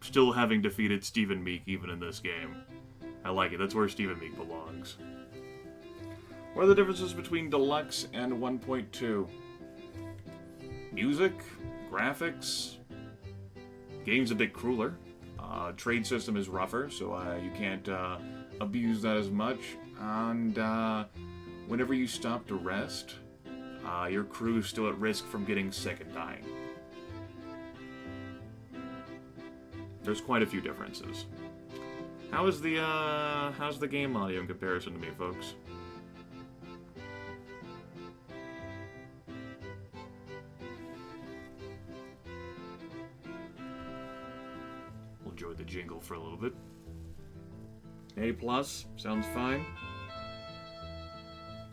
still having defeated Stephen Meek even in this game. I like it. That's where Stephen Meek belongs. What are the differences between Deluxe and 1.2? Music, graphics, game's a bit crueler. Trade system is rougher, so you can't abuse that as much. And whenever you stop to rest, your crew is still at risk from getting sick and dying. There's quite a few differences. How's the game audio in comparison to me, folks? We'll enjoy the jingle for a little bit. A+, sounds fine.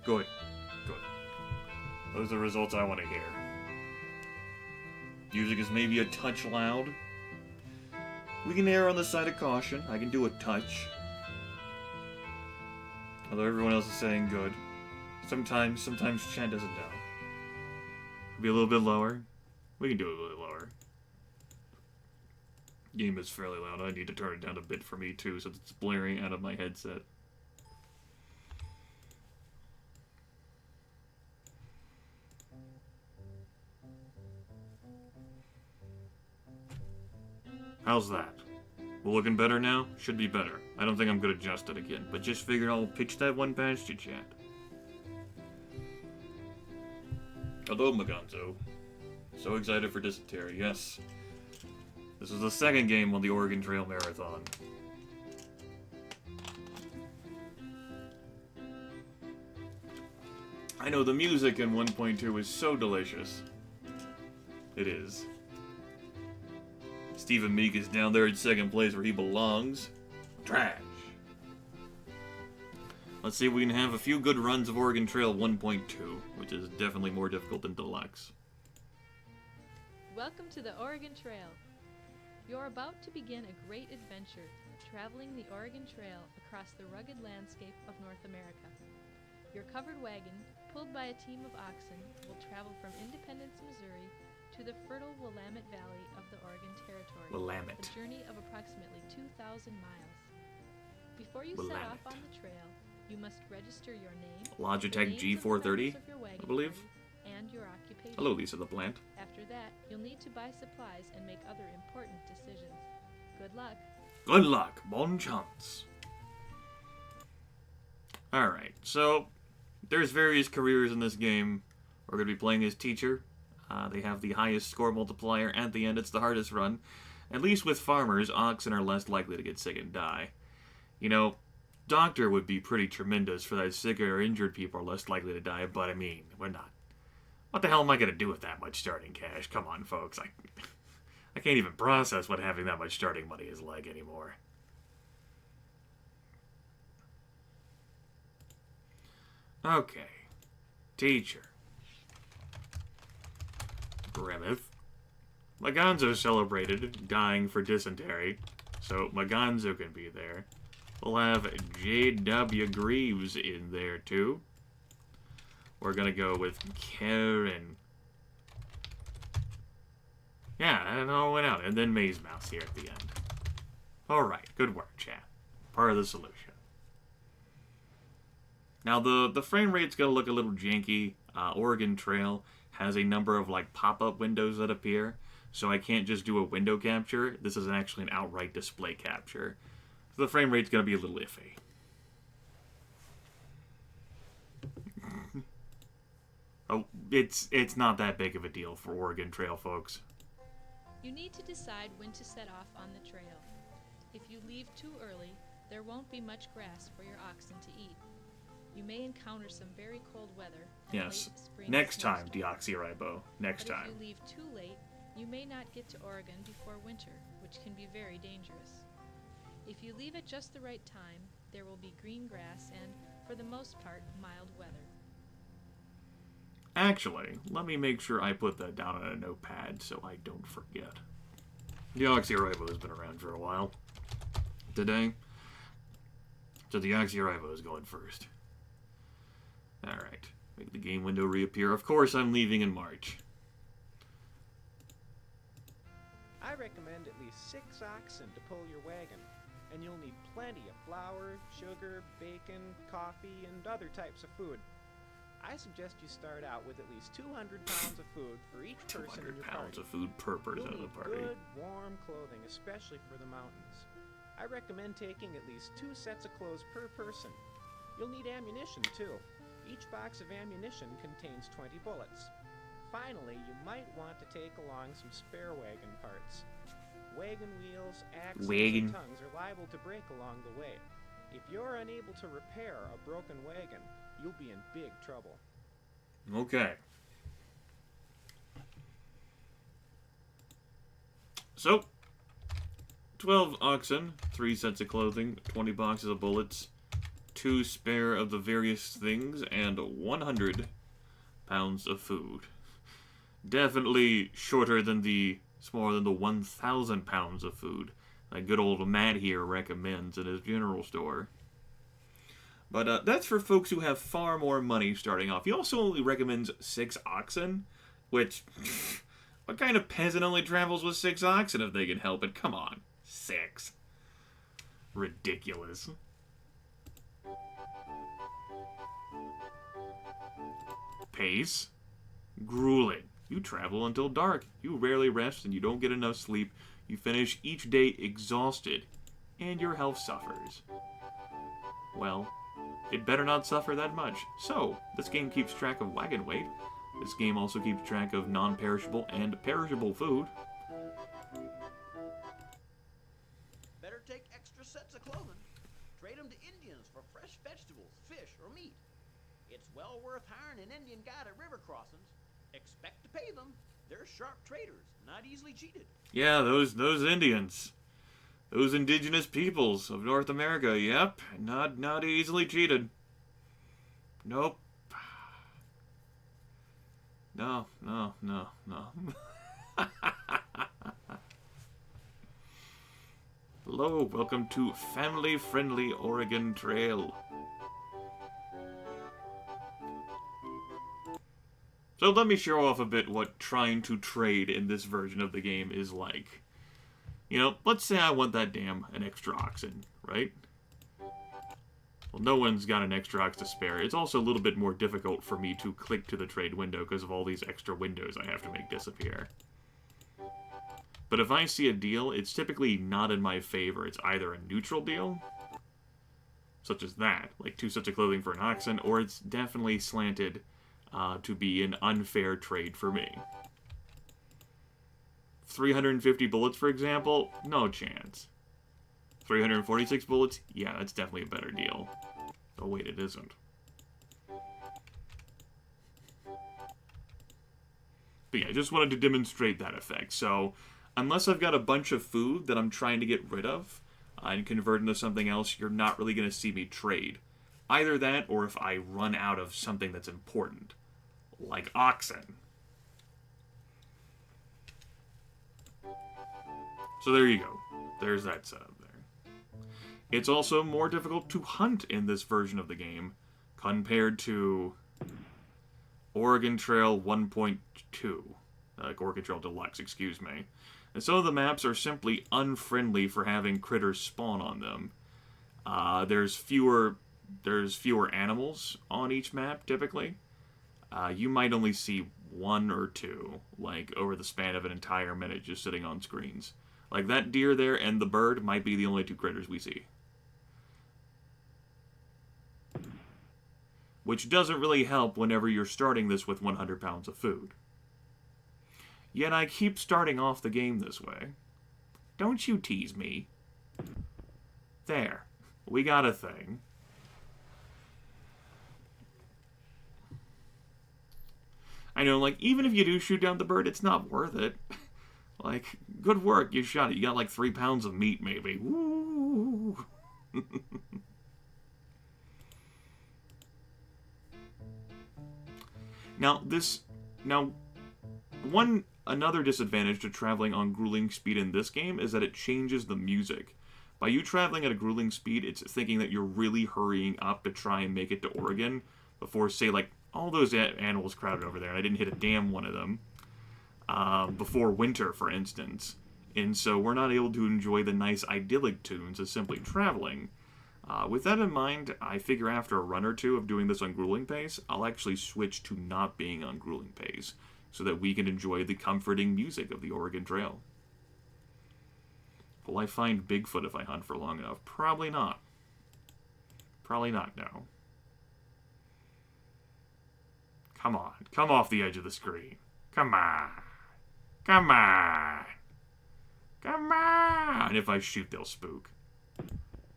Good. Good. Those are the results I want to hear. Music is maybe a touch loud. We can err on the side of caution. I can do a touch. Although everyone else is saying good. Sometimes Chan doesn't know. Be a little bit lower. We can do it a little lower. Game is fairly loud. I need to turn it down a bit for me too, since it's blaring out of my headset. How's that? We're looking better now? Should be better. I don't think I'm gonna adjust it again, but just figured I'll pitch that one past you, chat. Hello, Maganzo. So excited for Dysentery, yes. This is the second game on the Oregon Trail Marathon. I know the music in 1.2 is so delicious. It is. Stephen Meek is down there in second place where he belongs. Trash. Let's see if we can have a few good runs of Oregon Trail 1.2, which is definitely more difficult than Deluxe. Welcome to the Oregon Trail. You're about to begin a great adventure, traveling the Oregon Trail across the rugged landscape of North America. Your covered wagon, pulled by a team of oxen, will travel from Independence, Missouri, to the fertile Willamette Valley of the Oregon Territory. Willamette. A journey of approximately 2,000 miles. Before you set off on the trail, you must register your name, Logitech G430, I believe. And your occupation. Hello, Lisa the plant. After that, you'll need to buy supplies and make other important decisions. Good luck. Good luck. Bon chance. Alright, so there's various careers in this game. We're going to be playing as teacher. They have the highest score multiplier. At the end, it's the hardest run. At least with farmers, oxen are less likely to get sick and die. You know, doctor would be pretty tremendous for that sick or injured people are less likely to die, but I mean, we're not. What the hell am I going to do with that much starting cash? Come on, folks. I can't even process what having that much starting money is like anymore. Okay. Teacher. Grimith. Maganzo celebrated, dying for dysentery, so Maganzo can be there. We'll have J.W. Greaves in there, too. We're gonna go with Karen. Yeah, and all went out. And then Maze Mouse here at the end. Alright, good work, chat. Part of the solution. Now, the frame rate's gonna look a little janky. Oregon Trail has a number of like pop-up windows that appear, so I can't just do a window capture. This is actually an outright display capture. So the frame rate's gonna be a little iffy. Oh, it's not that big of a deal for Oregon Trail, folks. You need to decide when to set off on the trail. If you leave too early, there won't be much grass for your oxen to eat. You may encounter some very cold weather. Yes. Next time, Deoxyribo. Next time. If you leave too late, you may not get to Oregon before winter, which can be very dangerous. If you leave at just the right time, there will be green grass and, for the most part, mild weather. Actually, let me make sure I put that down on a notepad so I don't forget. Deoxyribo has been around for a while. Today. So Deoxyribo is going first. Alright. Make the game window reappear. Of course I'm leaving in March. I recommend at least 6 oxen to pull your wagon, and you'll need plenty of flour, sugar, bacon, coffee, and other types of food. I suggest you start out with at least 200 pounds of food for each person in 200 your pounds party. of food per person in You'll the need party. good, warm clothing, especially for the mountains. I recommend taking at least 2 sets of clothes per person. You'll need ammunition, too. Each box of ammunition contains 20 bullets. Finally, you might want to take along some spare wagon parts. Wagon wheels, axles, and tongues are liable to break along the way. If you're unable to repair a broken wagon, you'll be in big trouble. Okay. So, 12 oxen, 3 sets of clothing, 20 boxes of bullets, 2 spare of the various things, and 100 pounds of food. Definitely shorter than smaller than the 1,000 pounds of food that good old Matt here recommends in his general store. But that's for folks who have far more money starting off. He also only recommends 6 oxen, which, what kind of peasant only travels with 6 oxen if they can help it? Come on, 6. Ridiculous. Pace, grueling. You travel until dark. You rarely rest and you don't get enough sleep. You finish each day exhausted, and your health suffers. Well, it better not suffer that much. So, this game keeps track of wagon weight. This game also keeps track of non-perishable and perishable food. Better take extra sets of clothing. Trade them to Indians for fresh vegetables, fish, or meat. It's well worth hiring an Indian guide at river crossings. Expect to pay them. They're sharp traders, not easily cheated. Yeah, those Indians. Those indigenous peoples of North America, yep, not easily cheated. Nope. No. Hello, welcome to family-friendly Oregon Trail. So let me show off a bit what trying to trade in this version of the game is like. You know, let's say I want an extra oxen, right? Well, no one's got an extra ox to spare. It's also a little bit more difficult for me to click to the trade window because of all these extra windows I have to make disappear. But if I see a deal, it's typically not in my favor. It's either a neutral deal, such as that, like 2 sets of clothing for an oxen, or it's definitely slanted to be an unfair trade for me. 350 bullets, for example, no chance. 346 bullets, yeah, that's definitely a better deal. Oh wait, it isn't. But yeah, I just wanted to demonstrate that effect. So, unless I've got a bunch of food that I'm trying to get rid of and convert into something else, you're not really going to see me trade. Either that, or if I run out of something that's important. Like oxen. So there you go. There's that setup there. It's also more difficult to hunt in this version of the game compared to Oregon Trail 1.2. Oregon Trail Deluxe, excuse me. And some of the maps are simply unfriendly for having critters spawn on them. There's fewer animals on each map, typically. You might only see 1 or 2, like, over the span of an entire minute just sitting on screens. Like, that deer there and the bird might be the only 2 critters we see. Which doesn't really help whenever you're starting this with 100 pounds of food. Yet I keep starting off the game this way. Don't you tease me. There. We got a thing. I know, like, even if you do shoot down the bird, it's not worth it. Like, good work, you shot it. You got like 3 pounds of meat, maybe. Woo! Another disadvantage to traveling on grueling speed in this game is that it changes the music. By you traveling at a grueling speed, it's thinking that you're really hurrying up to try and make it to Oregon before, say, like, all those animals crowded over there, and I didn't hit a damn one of them. Before winter, for instance. and so we're not able to enjoy the nice idyllic tunes of simply traveling. With that in mind, I figure after a run or two of doing this on grueling pace, I'll actually switch to not being on grueling pace, so that we can enjoy the comforting music of the Oregon Trail. Will I find Bigfoot if I hunt for long enough? Probably not. Probably not, no. Come on. Come off the edge of the screen. Come on. Come on. Come on. And if I shoot, they'll spook.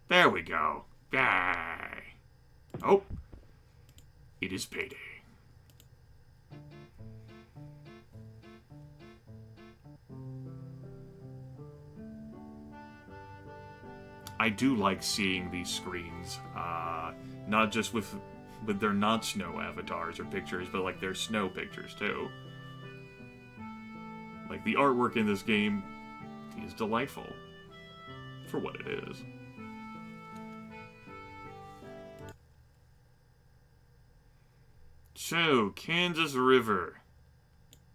There we go. Die. Oh. It is payday. I do like seeing these screens, not just with their not snow avatars or pictures, but like their snow pictures too. Like the artwork in this game is delightful for what it is. So, Kansas River,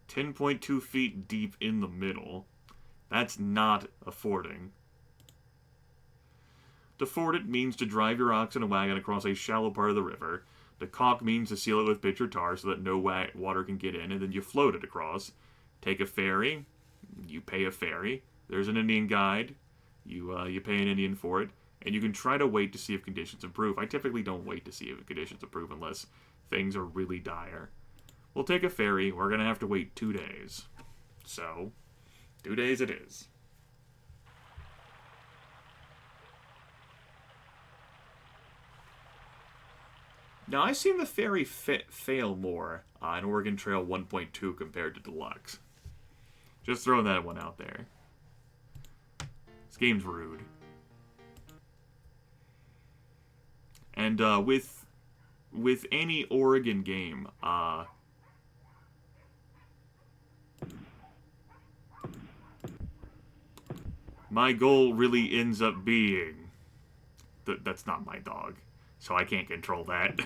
10.2 feet deep in the middle. That's not a fording. To ford it means to drive your ox in a wagon across a shallow part of the river. To caulk means to seal it with pitch or tar so that no water can get in, and then you float it across. Take a ferry. You pay a ferry. There's an Indian guide. You pay an Indian for it. And you can try to wait to see if conditions improve. I typically don't wait to see if conditions improve unless things are really dire. We'll take a ferry. We're going to have to wait 2 days. So, 2 days it is. Now, I've seen the ferry fail more in Oregon Trail 1.2 compared to Deluxe. Just throwing that one out there. This game's rude. And with any Oregon game, my goal really ends up being... That's not my dog, so I can't control that.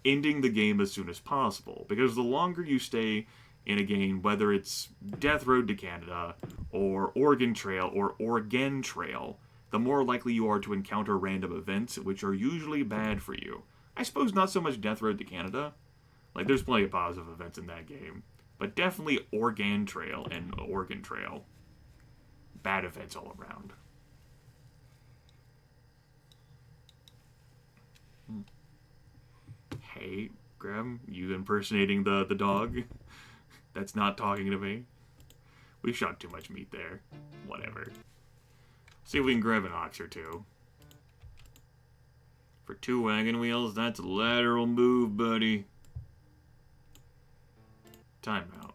Ending the game as soon as possible, because the longer you stay in a game, whether it's Death Road to Canada, or Oregon Trail, or Oregon Trail, the more likely you are to encounter random events, which are usually bad for you. I suppose not so much Death Road to Canada. Like, there's plenty of positive events in that game. But definitely Oregon Trail and Oregon Trail. Bad events all around. Hey, Graham, you impersonating the dog? That's not talking to me. We shot too much meat there. Whatever. See if we can grab an ox or two. For 2 wagon wheels, that's a lateral move, buddy. Timeout.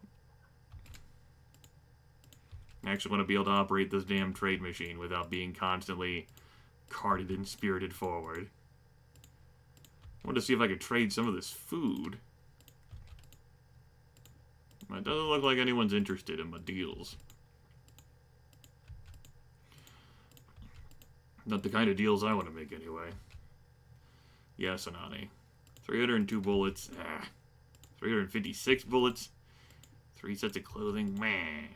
I actually want to be able to operate this damn trade machine without being constantly carted and spirited forward. I want to see if I could trade some of this food. It doesn't look like anyone's interested in my deals. Not the kind of deals I want to make, anyway. Yes, Anani. 302 bullets. 356 bullets. 3 sets of clothing. Meh.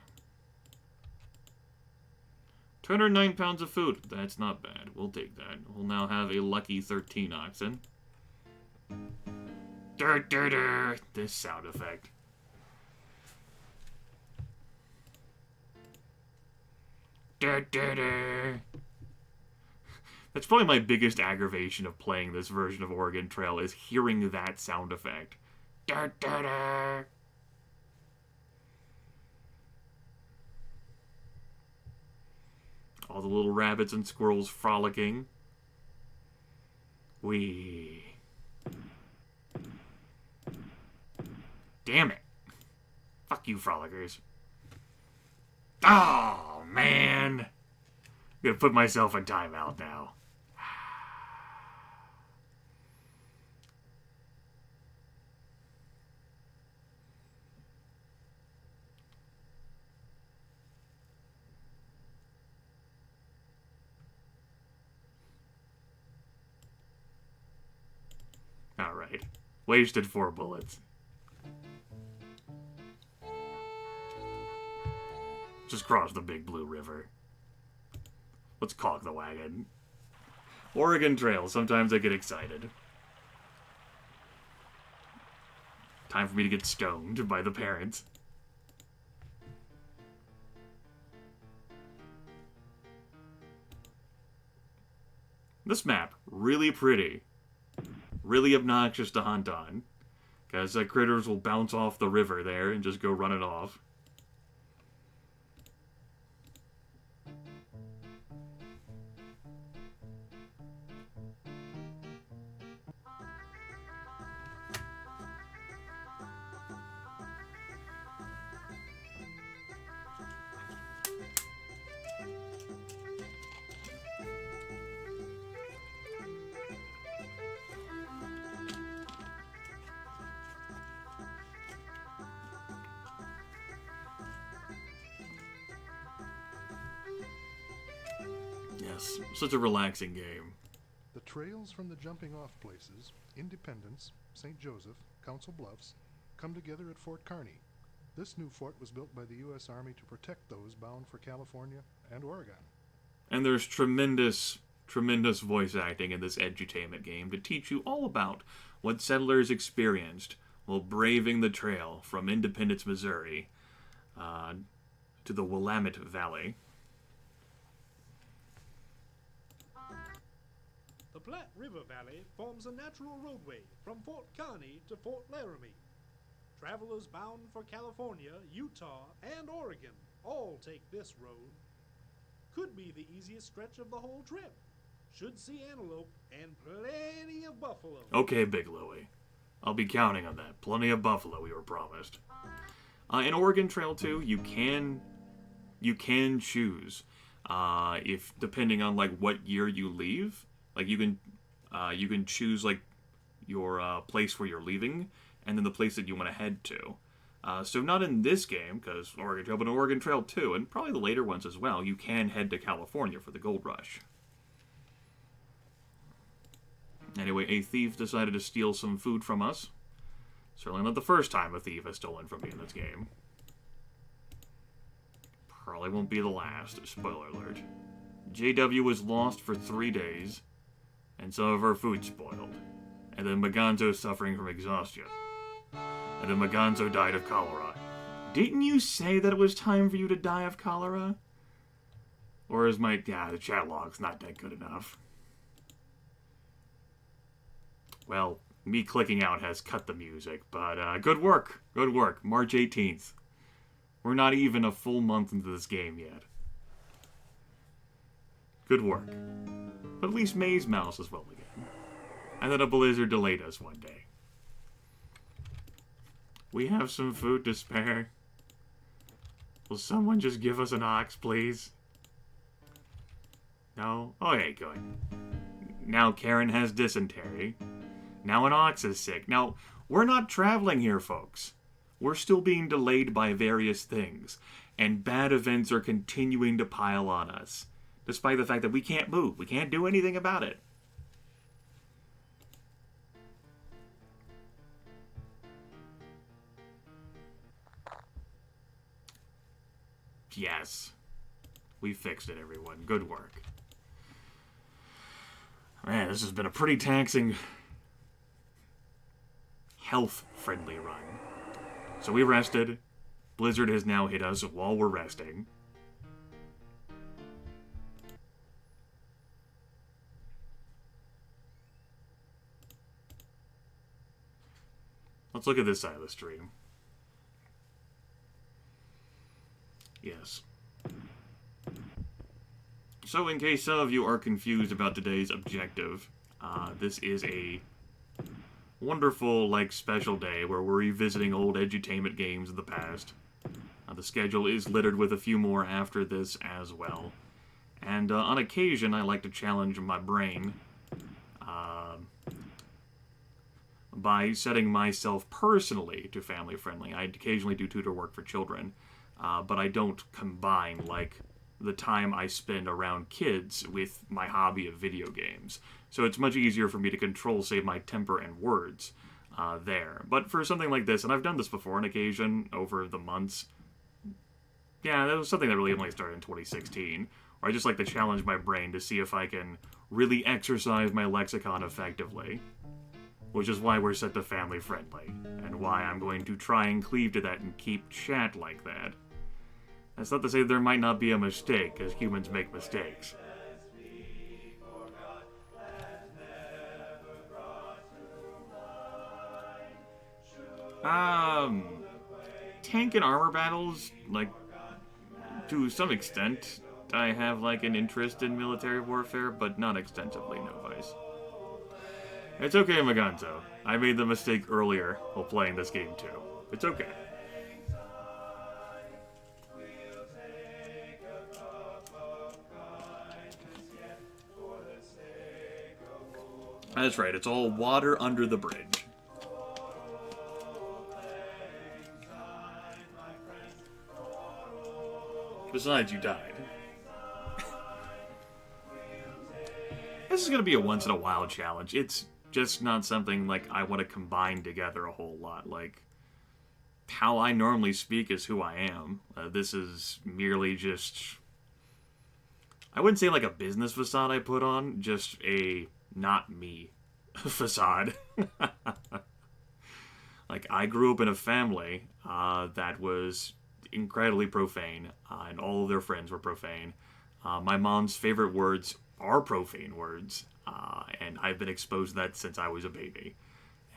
209 pounds of food. That's not bad. We'll take that. We'll now have a lucky 13 oxen. Dur, dur, dur. This sound effect. Dur, dur, dur. That's probably my biggest aggravation of playing this version of Oregon Trail, is hearing that sound effect. Dur, dur, dur. All the little rabbits and squirrels frolicking. Wee. Damn it. Fuck you, frolickers. Oh, man. I'm gonna put myself in timeout now. Alright. Wasted 4 bullets. Just cross the big blue river. Let's caulk the wagon. Oregon Trail. Sometimes I get excited. Time for me to get stoned by the parents. This map, really pretty. Really obnoxious to hunt on. Because critters will bounce off the river there and just go running off. Yes, such a relaxing game. The trails from the jumping off places, Independence, St. Joseph, Council Bluffs, come together at Fort Kearny. This new fort was built by the U.S. Army to protect those bound for California and Oregon. And there's tremendous voice acting in this edutainment game to teach you all about what settlers experienced while braving the trail from Independence, Missouri, to the Willamette Valley. The Platte River Valley forms a natural roadway from Fort Kearny to Fort Laramie. Travelers bound for California, Utah, and Oregon all take this road. Could be the easiest stretch of the whole trip. Should see antelope and plenty of buffalo. Okay, Big Louie. I'll be counting on that. Plenty of buffalo we were promised. In Oregon Trail 2, you can choose if depending on like what year you leave. Like you can choose like your place where you're leaving, and then the place that you want to head to. So not in this game, because Oregon Trail, but in Oregon Trail 2, and probably the later ones as well, you can head to California for the gold rush. Anyway, a thief decided to steal some food from us. Certainly not the first time a thief has stolen from me in this game. Probably won't be the last, spoiler alert. JW was lost for 3 days, and some of our food spoiled. And then Maganzo's suffering from exhaustion. And then Maganzo died of cholera. Didn't you say that it was time for you to die of cholera? Or is the chat log's not that good enough? Well, me clicking out has cut the music, but good work. Good work. March 18th. We're not even a full month into this game yet. Good work. But at least Maze Mouse is well again. And then a blizzard delayed us one day. We have some food to spare. Will someone just give us an ox, please? No? Okay, good. Now Karen has dysentery. Now an ox is sick. Now, we're not traveling here, folks. We're still being delayed by various things. And bad events are continuing to pile on us. Despite the fact that we can't move. We can't do anything about it. Yes. We fixed it, everyone. Good work. Man, this has been a pretty taxing, health-friendly run. So we rested. Blizzard has now hit us while we're resting. Let's look at this side of the stream. Yes. So in case some of you are confused about today's objective, this is a wonderful, special day where we're revisiting old edutainment games of the past. The schedule is littered with a few more after this as well. And on occasion, I like to challenge my brain by setting myself personally to family-friendly. I occasionally do tutor work for children, but I don't combine, the time I spend around kids with my hobby of video games. So it's much easier for me to control, say, my temper and words there. But for something like this, and I've done this before on occasion over the months, Yeah, that was something that really only started in 2016, where I just like to challenge my brain to see if I can really exercise my lexicon effectively. Which is why we're set to family friendly, and why I'm going to try and cleave to that and keep chat like that. That's not to say there might not be a mistake, as humans make mistakes. Tank and armor battles, like, to some extent, I have, like, an interest in military warfare, but not extensively, no vice. It's okay, Maganto. I made the mistake earlier while playing this game, too. It's okay. That's right, it's all water under the bridge. Besides, you died. This is going to be a once-in-a-while challenge. It's just not something, like, I want to combine together a whole lot. Like, how I normally speak is who I am. This is merely just... I wouldn't say, like, a business facade I put on, just a not-me facade. Like, I grew up in a family that was incredibly profane, and all of their friends were profane. My mom's favorite words are profane words, and I've been exposed to that since I was a baby.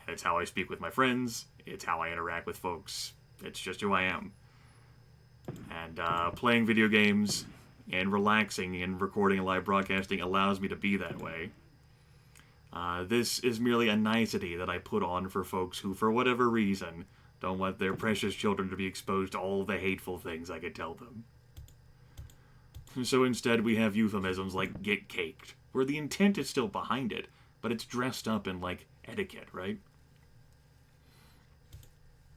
It's how I speak with my friends, it's how I interact with folks, it's just who I am. And playing video games and relaxing and recording and live broadcasting allows me to be that way. This is merely a nicety that I put on for folks who, for whatever reason, don't want their precious children to be exposed to all the hateful things I could tell them. So instead we have euphemisms like get caked, where the intent is still behind it, but it's dressed up in, like, etiquette, right?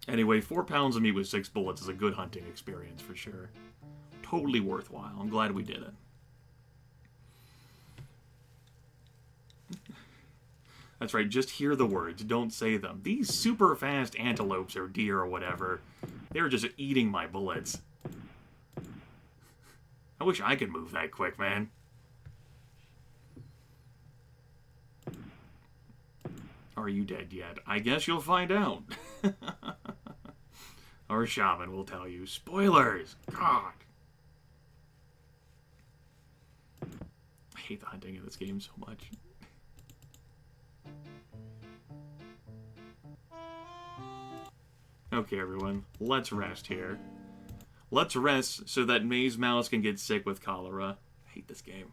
Anyway, 4 pounds of meat with 6 bullets is a good hunting experience for sure. Totally worthwhile. I'm glad we did it. That's right, just hear the words, don't say them. These super fast antelopes or deer or whatever, they were just eating my bullets. I wish I could move that quick, man. Are you dead yet? I guess you'll find out. Our shaman will tell you. Spoilers! God! I hate the hunting in this game so much. Okay, everyone. Let's rest here. Let's rest so that Maze Mouse can get sick with cholera. I hate this game.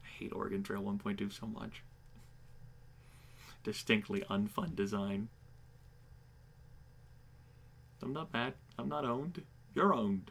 I hate Oregon Trail 1.2 so much. Distinctly unfun design. I'm not bad. I'm not owned. You're owned.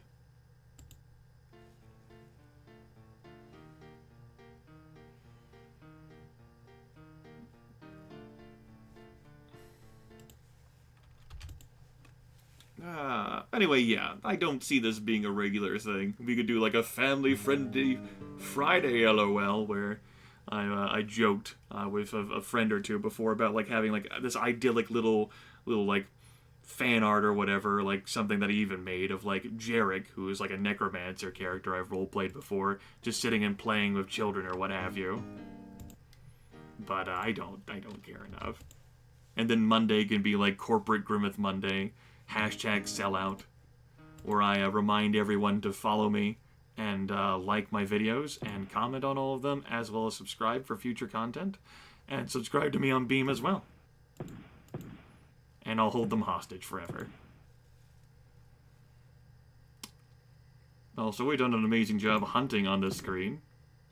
Anyway, yeah, I don't see this being a regular thing. We could do like a family-friendly Friday LOL where I joked with a friend or two before about like having like this idyllic little like fan art or whatever, like something that he even made of like Jarek, who is like a necromancer character I've roleplayed before, just sitting and playing with children or what have you. But I don't care enough. And then Monday can be like corporate Grimith Monday. #sellout, where I remind everyone to follow me and like my videos and comment on all of them, as well as subscribe for future content, and subscribe to me on Beam as well. And I'll hold them hostage forever. Also, we've done an amazing job hunting on this screen.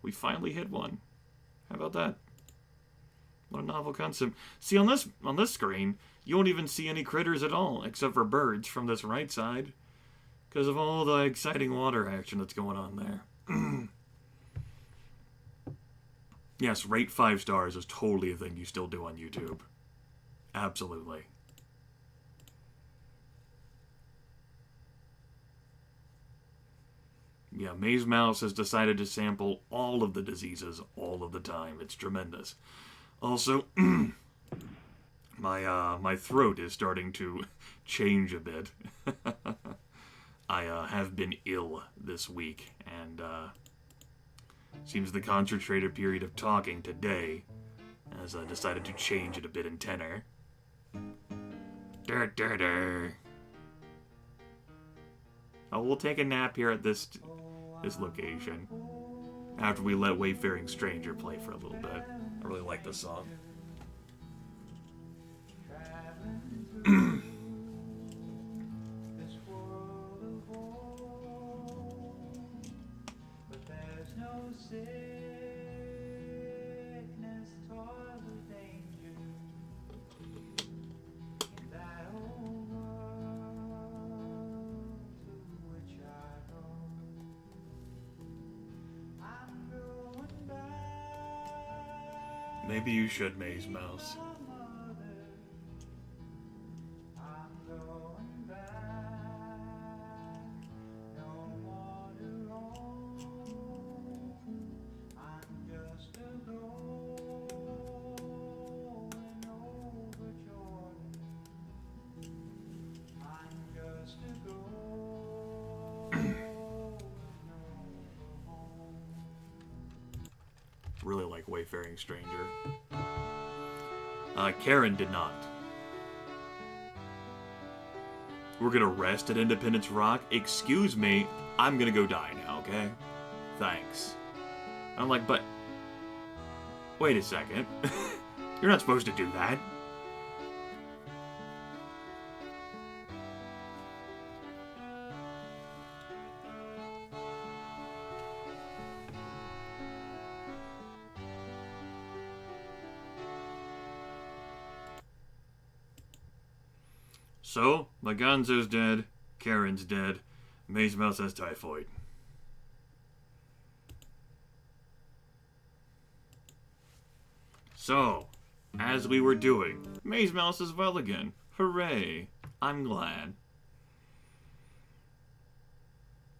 We finally hit one. How about that? What a novel concept. See, on this screen, you won't even see any critters at all, except for birds from this right side, because of all the exciting water action that's going on there. Yes, rate 5 stars is totally a thing you still do on YouTube. Absolutely. Yeah, Maze Mouse has decided to sample all of the diseases all of the time. It's tremendous. Also, my throat is starting to change a bit. I have been ill this week, and seems the concentrated period of talking today has decided to change it a bit in tenor. Dur, dur, dur. Oh, we'll take a nap here at this location after we let Wayfaring Stranger play for a little bit. I really like this song. Maybe you should, Maze Mouse. Really like Wayfaring Stranger. Karen did not. We're gonna rest at Independence Rock? Excuse me, I'm gonna go die now, okay? Thanks. I'm like, but... Wait a second. You're not supposed to do that. So, Maganzo's dead, Karen's dead, Maze Mouse has typhoid. So, as we were doing, Maze Mouse is well again. Hooray! I'm glad.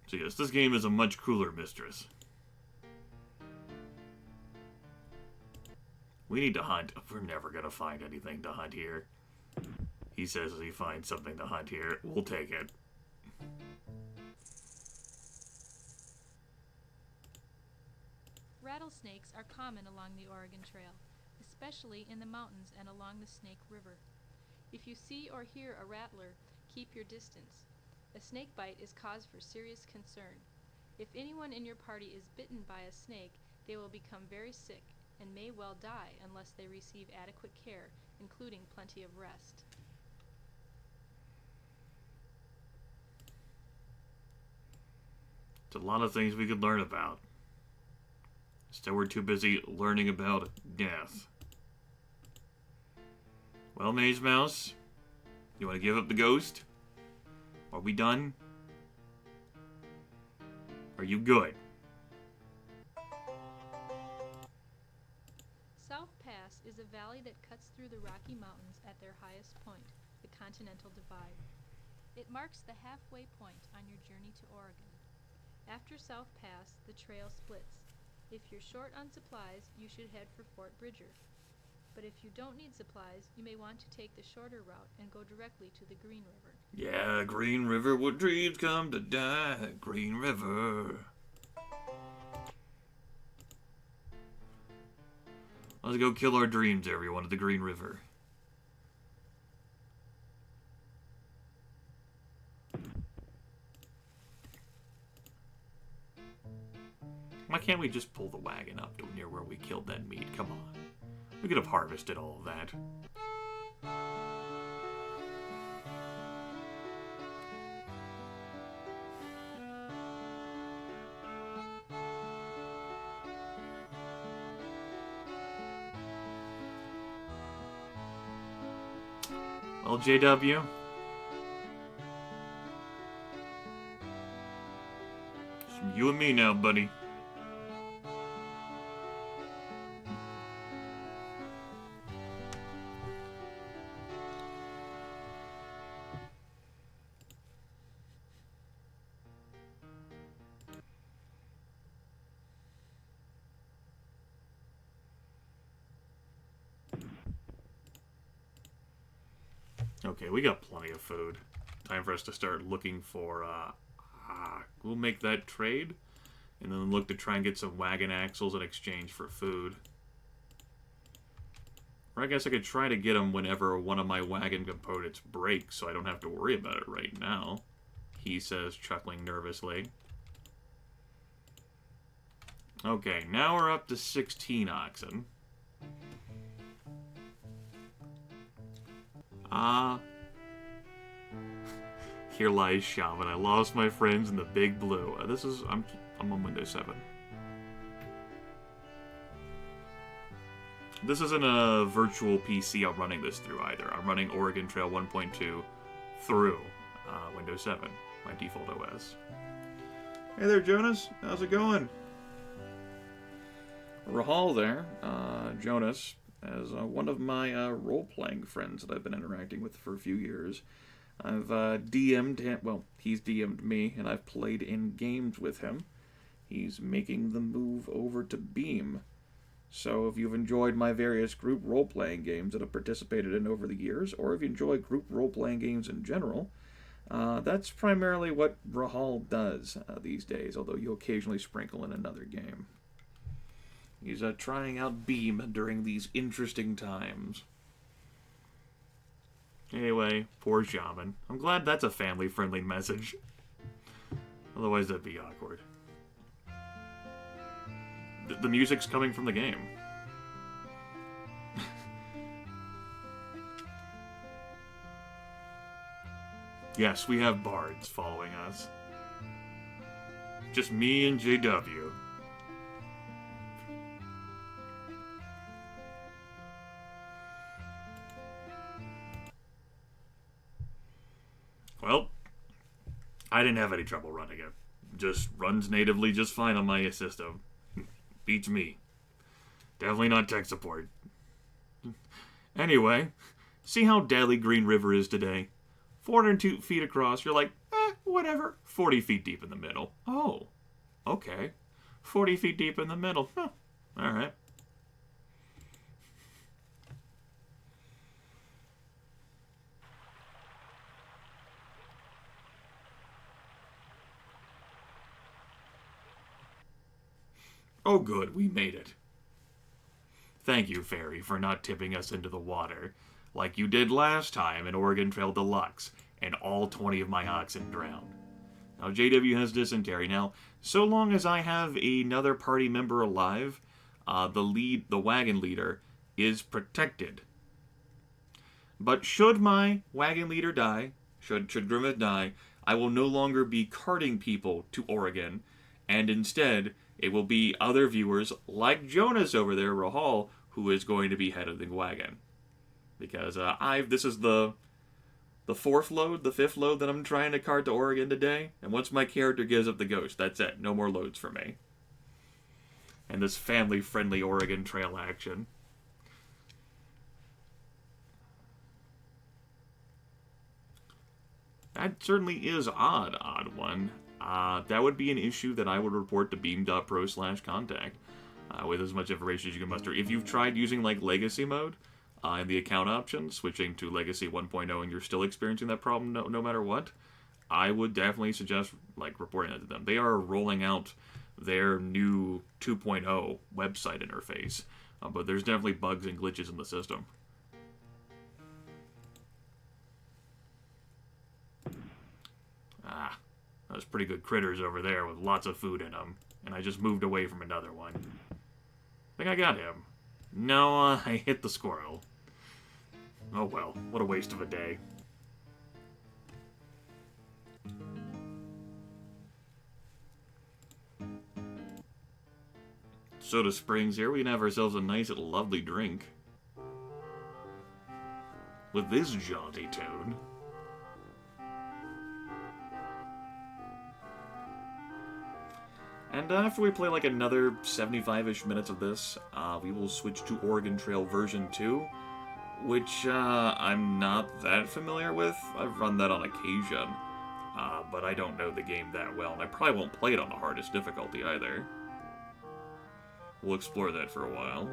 So yes, this game is a much cooler mistress. We need to hunt. We're never gonna find anything to hunt here. He says he finds something to hunt here. We'll take it. Rattlesnakes are common along the Oregon Trail, especially in the mountains and along the Snake River. If you see or hear a rattler, keep your distance. A snake bite is cause for serious concern. If anyone in your party is bitten by a snake, they will become very sick and may well die unless they receive adequate care, including plenty of rest. It's a lot of things we could learn about. Still, we're too busy learning about death. Well, Maze Mouse, you want to give up the ghost? Are we done? Are you good? South Pass is a valley that cuts through the Rocky Mountains at their highest point, the Continental Divide. It marks the halfway point on your journey to Oregon. After South Pass, the trail splits. If you're short on supplies, you should head for Fort Bridger. But if you don't need supplies, you may want to take the shorter route and go directly to the Green River. Yeah, Green River, where dreams come to die. Green River. Let's go kill our dreams, everyone, at the Green River. Why can't we just pull the wagon up to near where we killed that meat? Come on. We could have harvested all of that. LJW. It's you and me now, buddy. Okay, we got plenty of food. Time for us to start looking for We'll make that trade, and then look to try and get some wagon axles in exchange for food. Or I guess I could try to get them whenever one of my wagon components breaks, so I don't have to worry about it right now, he says, chuckling nervously. Okay, now we're up to 16 oxen. Here lies Shaman. I lost my friends in the big blue. I'm on Windows 7. This isn't a virtual PC I'm running this through either. I'm running Oregon Trail 1.2 through Windows 7, my default OS. Hey there, Jonas. How's it going? Rahal there, Jonas, as one of my role-playing friends that I've been interacting with for a few years. I've DM'd him, well, he's DM'd me, and I've played in games with him. He's making the move over to Beam. So if you've enjoyed my various group role-playing games that I've participated in over the years, or if you enjoy group role-playing games in general, that's primarily what Rahal does these days, although you'll occasionally sprinkle in another game. He's trying out Beam during these interesting times. Anyway, poor Shaman. I'm glad that's a family-friendly message. Otherwise, that'd be awkward. The music's coming from the game. Yes, we have bards following us. Just me and JW. Well, I didn't have any trouble running it. Just runs natively just fine on my system. Beats me. Definitely not tech support. Anyway, see how deadly Green River is today? 402 feet across, you're like, whatever. 40 feet deep in the middle. Oh, okay. 40 feet deep in the middle. Huh. Alright. Oh good, we made it. Thank you, Fairy, for not tipping us into the water, like you did last time in Oregon Trail Deluxe, and all 20 of my oxen drowned. Now, JW has dysentery. Now, so long as I have another party member alive, the wagon leader, is protected. But should my wagon leader die, should Grimith die, I will no longer be carting people to Oregon, and instead, it will be other viewers like Jonas over there, Rahal, who is going to be head of the wagon. Because this is the fifth load that I'm trying to cart to Oregon today, and once my character gives up the ghost, that's it. No more loads for me. And this family-friendly Oregon Trail action. That certainly is odd one. That would be an issue that I would report to beam.pro/contact with as much information as you can muster. If you've tried using like Legacy mode in the account options, switching to Legacy 1.0, and you're still experiencing that problem no matter what, I would definitely suggest like reporting that to them. They are rolling out their new 2.0 website interface, but there's definitely bugs and glitches in the system. Those pretty good critters over there with lots of food in them. And I just moved away from another one. I think I got him. No, I hit the squirrel. Oh well, what a waste of a day. Soda Springs here. We can have ourselves a nice, lovely drink. With this jaunty tune. And after we play like another 75-ish minutes of this, we will switch to Oregon Trail version 2, which I'm not that familiar with. I've run that on occasion, but I don't know the game that well, and I probably won't play it on the hardest difficulty either. We'll explore that for a while.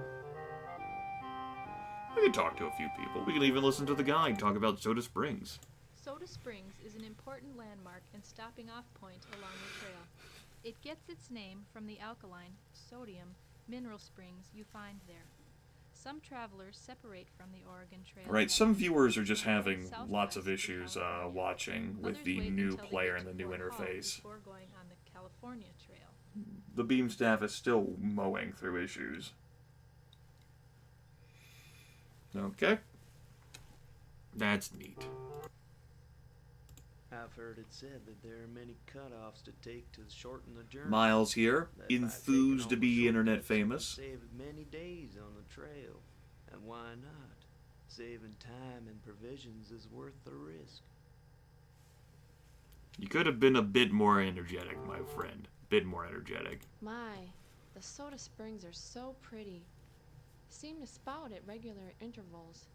We can talk to a few people. We can even listen to the guide talk about Soda Springs. Soda Springs is an important landmark and stopping off point along the trail. It gets its name from the alkaline, sodium, mineral springs you find there. Some travelers separate from the Oregon Trail. Right, some viewers are just having Southwest lots of to issues California. watching with Others the wait new until they player get and the to new Fort Hall interface. before going on the California Trail. The beam staff is still mowing through issues. Okay. That's neat. I've heard it said that there are many cutoffs to take to shorten the journey. Miles here, That by enthused taking to all be the internet shortcuts, you can famous. Save many days on the trail. And why not? Saving time and provisions is worth the risk. You could have been a bit more energetic, my friend. Bit more energetic. My, the Soda Springs are so pretty. Seem to spout at regular intervals.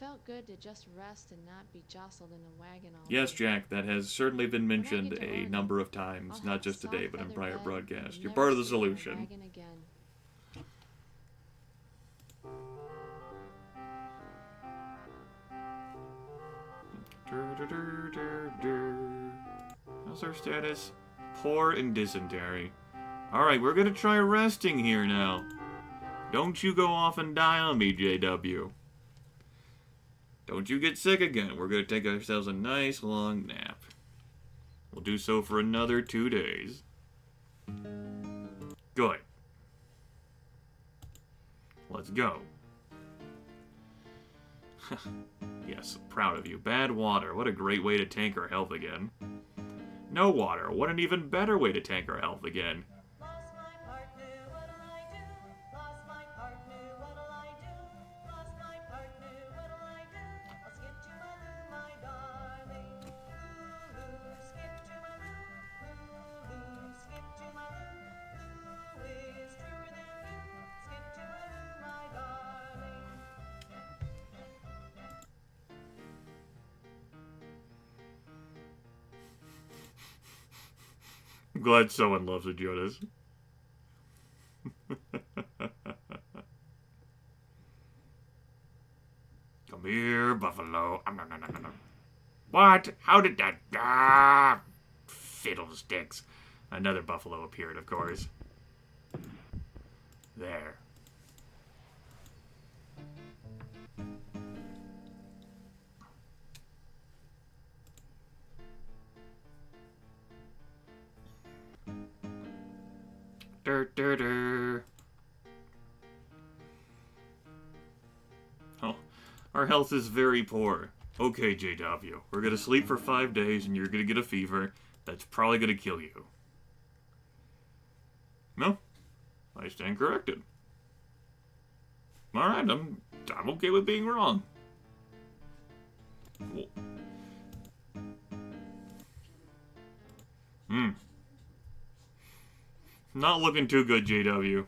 Felt good to just rest and not be jostled in a wagon all Yes, day. Jack, that has certainly been When I mentioned get to a Oregon, number of times, I'll not have a just today, soft but in feather prior bed broadcasts. and You're never part of the sleep in a solution. wagon again. How's our status? Poor and dysentery. Alright, we're gonna try resting here now. Don't you go off and die on me, JW. Don't you get sick again. We're gonna take ourselves a nice long nap. We'll do so for another 2 days. Good. Let's go. Yes, proud of you. Bad water. What a great way to tank our health again. No water. What an even better way to tank our health again. Lost my partner, what'll I do? Lost my partner, what'll I do? Lost my partner, what'll I do? I'll skip to my loo, my darling. Loo, skip to my loo. Loo, skip to my loo. Loo is truer than loo. Skip to my loo, my darling. I'm glad someone loves it, Jonas. Come here, Buffalo. What? How did that... Ah! Fiddlesticks. Another buffalo appeared, of course. There. Oh, our health is very poor. Okay, JW, we're gonna sleep for 5 days and you're gonna get a fever. That's probably gonna kill you. No, I stand corrected. Alright, I'm okay with being wrong. Not looking too good, JW.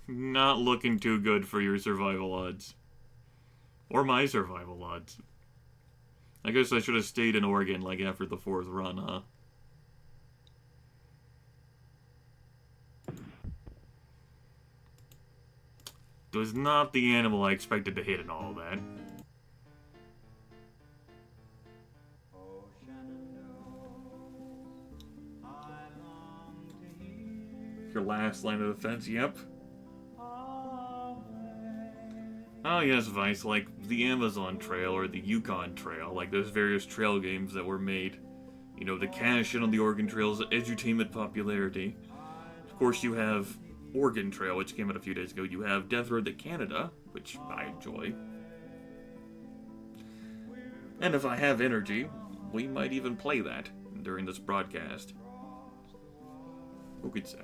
Not looking too good for your survival odds. Or my survival odds. I guess I should have stayed in Oregon, like, after the 4th run, huh? It was not the animal I expected to hit in all of that. Your last line of defense, yep. Oh yes, Vice, like the Amazon Trail or the Yukon Trail, like those various trail games that were made, you know, to cash in on the Oregon Trail's edutainment popularity. Of course, you have Oregon Trail, which came out a few days ago. You have Death Road to Canada, which I enjoy. And if I have energy, we might even play that during this broadcast. Who could say?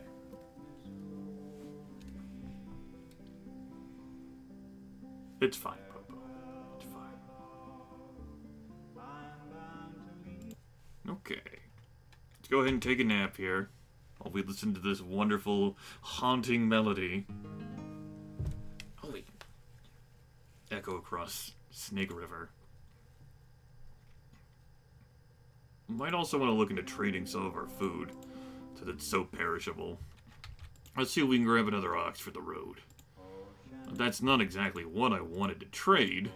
It's fine, Popo. It's fine. Okay. Let's go ahead and take a nap here while we listen to this wonderful, haunting melody. Holy. Echo across Snake River. Might also want to look into trading some of our food, since it's so perishable. Let's see if we can grab another ox for the road. That's not exactly what I wanted to trade.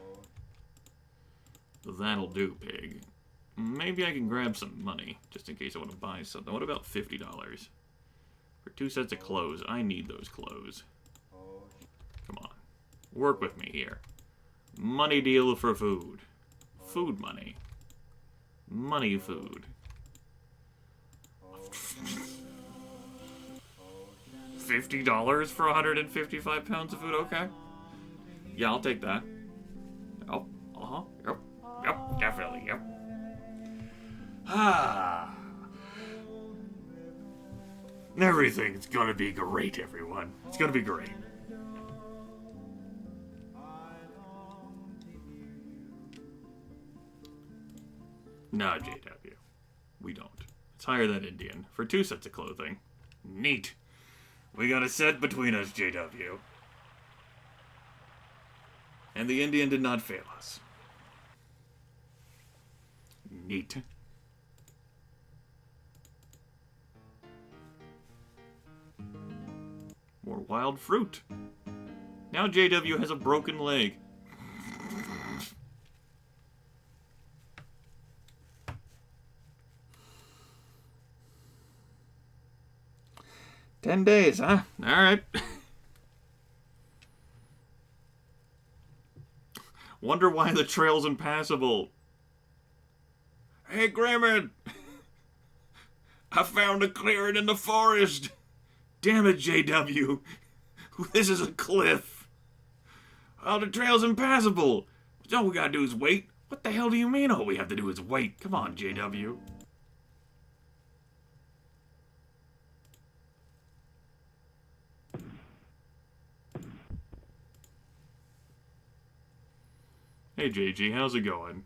That'll do, pig. maybe I can grab some money, just in case I want to buy something. What about $50? For 2 sets of clothes. I need those clothes. Come on. Work with me here. Money deal for food. Food money. Money food. $50 for 155 pounds of food? Okay. Yeah, I'll take that. Oh, uh-huh. Yep. Yep, definitely, yep. Ah. Everything's gonna be great, everyone. It's gonna be great. Nah, JW. We don't. It's higher than Indian. For 2 sets of clothing. Neat. We got a set between us, JW. And the Indian did not fail us. Neat. More wild fruit. Now JW has a broken leg. $10, huh? Alright. Wonder why the trail's impassable. Hey, Grimith! I found a clearing in the forest! Damn it, JW! This is a cliff! Oh, the trail's impassable! All we gotta do is wait. What the hell do you mean all we have to do is wait? Come on, JW. Hey, JG, how's it going?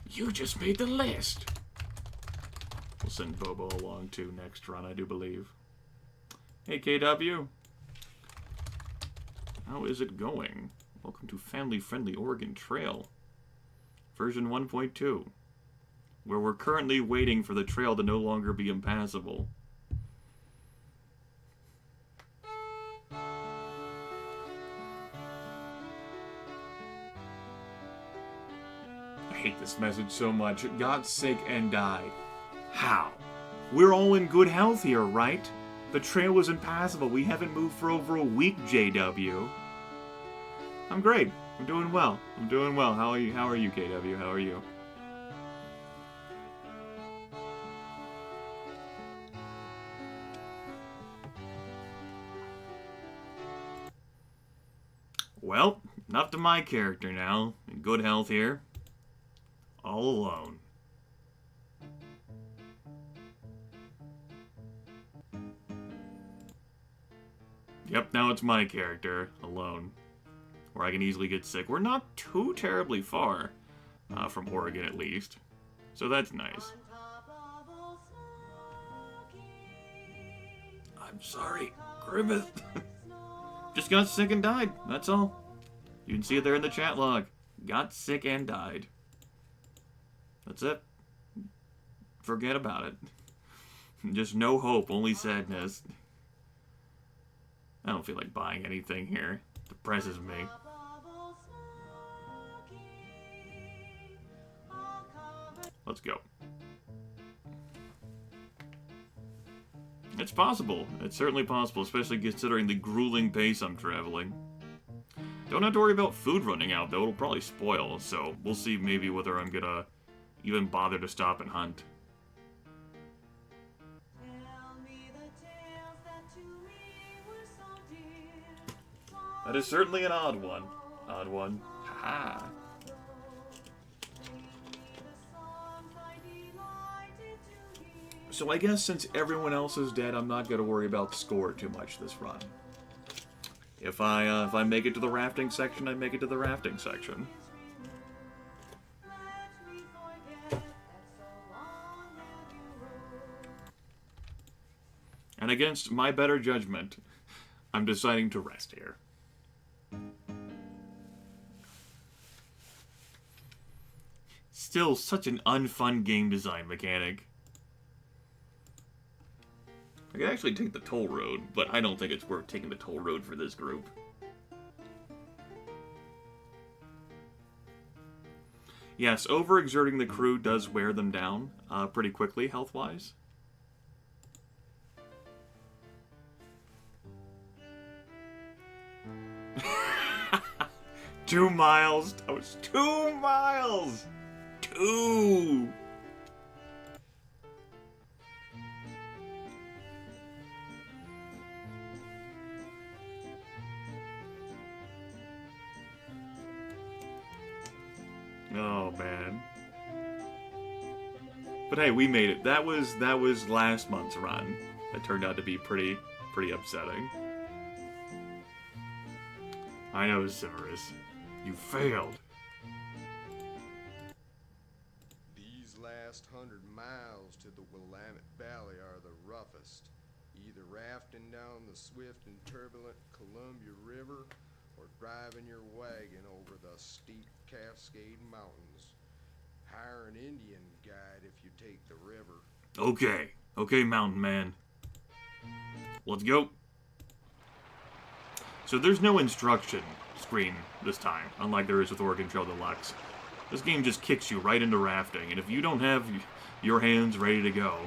You just made the list! We'll send Bobo along too next run, I do believe. Hey, KW. How is it going? Welcome to Family-Friendly Oregon Trail. Version 1.2. Where we're currently waiting for the trail to no longer be impassable. I hate this message so much. Got sick and died. How? We're all in good health here, right? The trail was impassable. We haven't moved for over a week, JW. I'm great. I'm doing well. I'm doing well. How are you, KW? How are you? Well, enough to my character now. In good health here. All alone. Yep, now it's my character, alone. Where I can easily get sick. We're not too terribly far, from Oregon at least. So that's nice. I'm sorry, Grimith. Just got sick and died, that's all. You can see it there in the chat log. Got sick and died. That's it. Forget about it. Just no hope, only sadness. I don't feel like buying anything here. Depresses me. Let's go. It's possible. It's certainly possible, especially considering the grueling pace I'm traveling. Don't have to worry about food running out, though. It'll probably spoil, so we'll see maybe whether I'm gonna even bother to stop and hunt. That is certainly an odd one. Odd one. Ha-ha. So I guess since everyone else is dead, I'm not going to worry about score too much this run. If I make it to the rafting section, I make it to the rafting section. And against my better judgment, I'm deciding to rest here. Still such an unfun game design mechanic. I could actually take the toll road, but I don't think it's worth taking the toll road for this group. Yes, overexerting the crew does wear them down pretty quickly, health-wise. Two miles. That was 2 miles. 2. Oh man. But hey, we made it. That was last month's run. That turned out to be pretty upsetting. I know, Severus. You failed. These last 100 miles to the Willamette Valley are the roughest. Either rafting down the swift and turbulent Columbia River or driving your wagon over the steep Cascade Mountains. Hire an Indian guide if you take the river. Okay. Okay, mountain man. Let's go. So there's no instruction screen this time, unlike there is with Oregon Trail Deluxe. This game just kicks you right into rafting, and if you don't have your hands ready to go,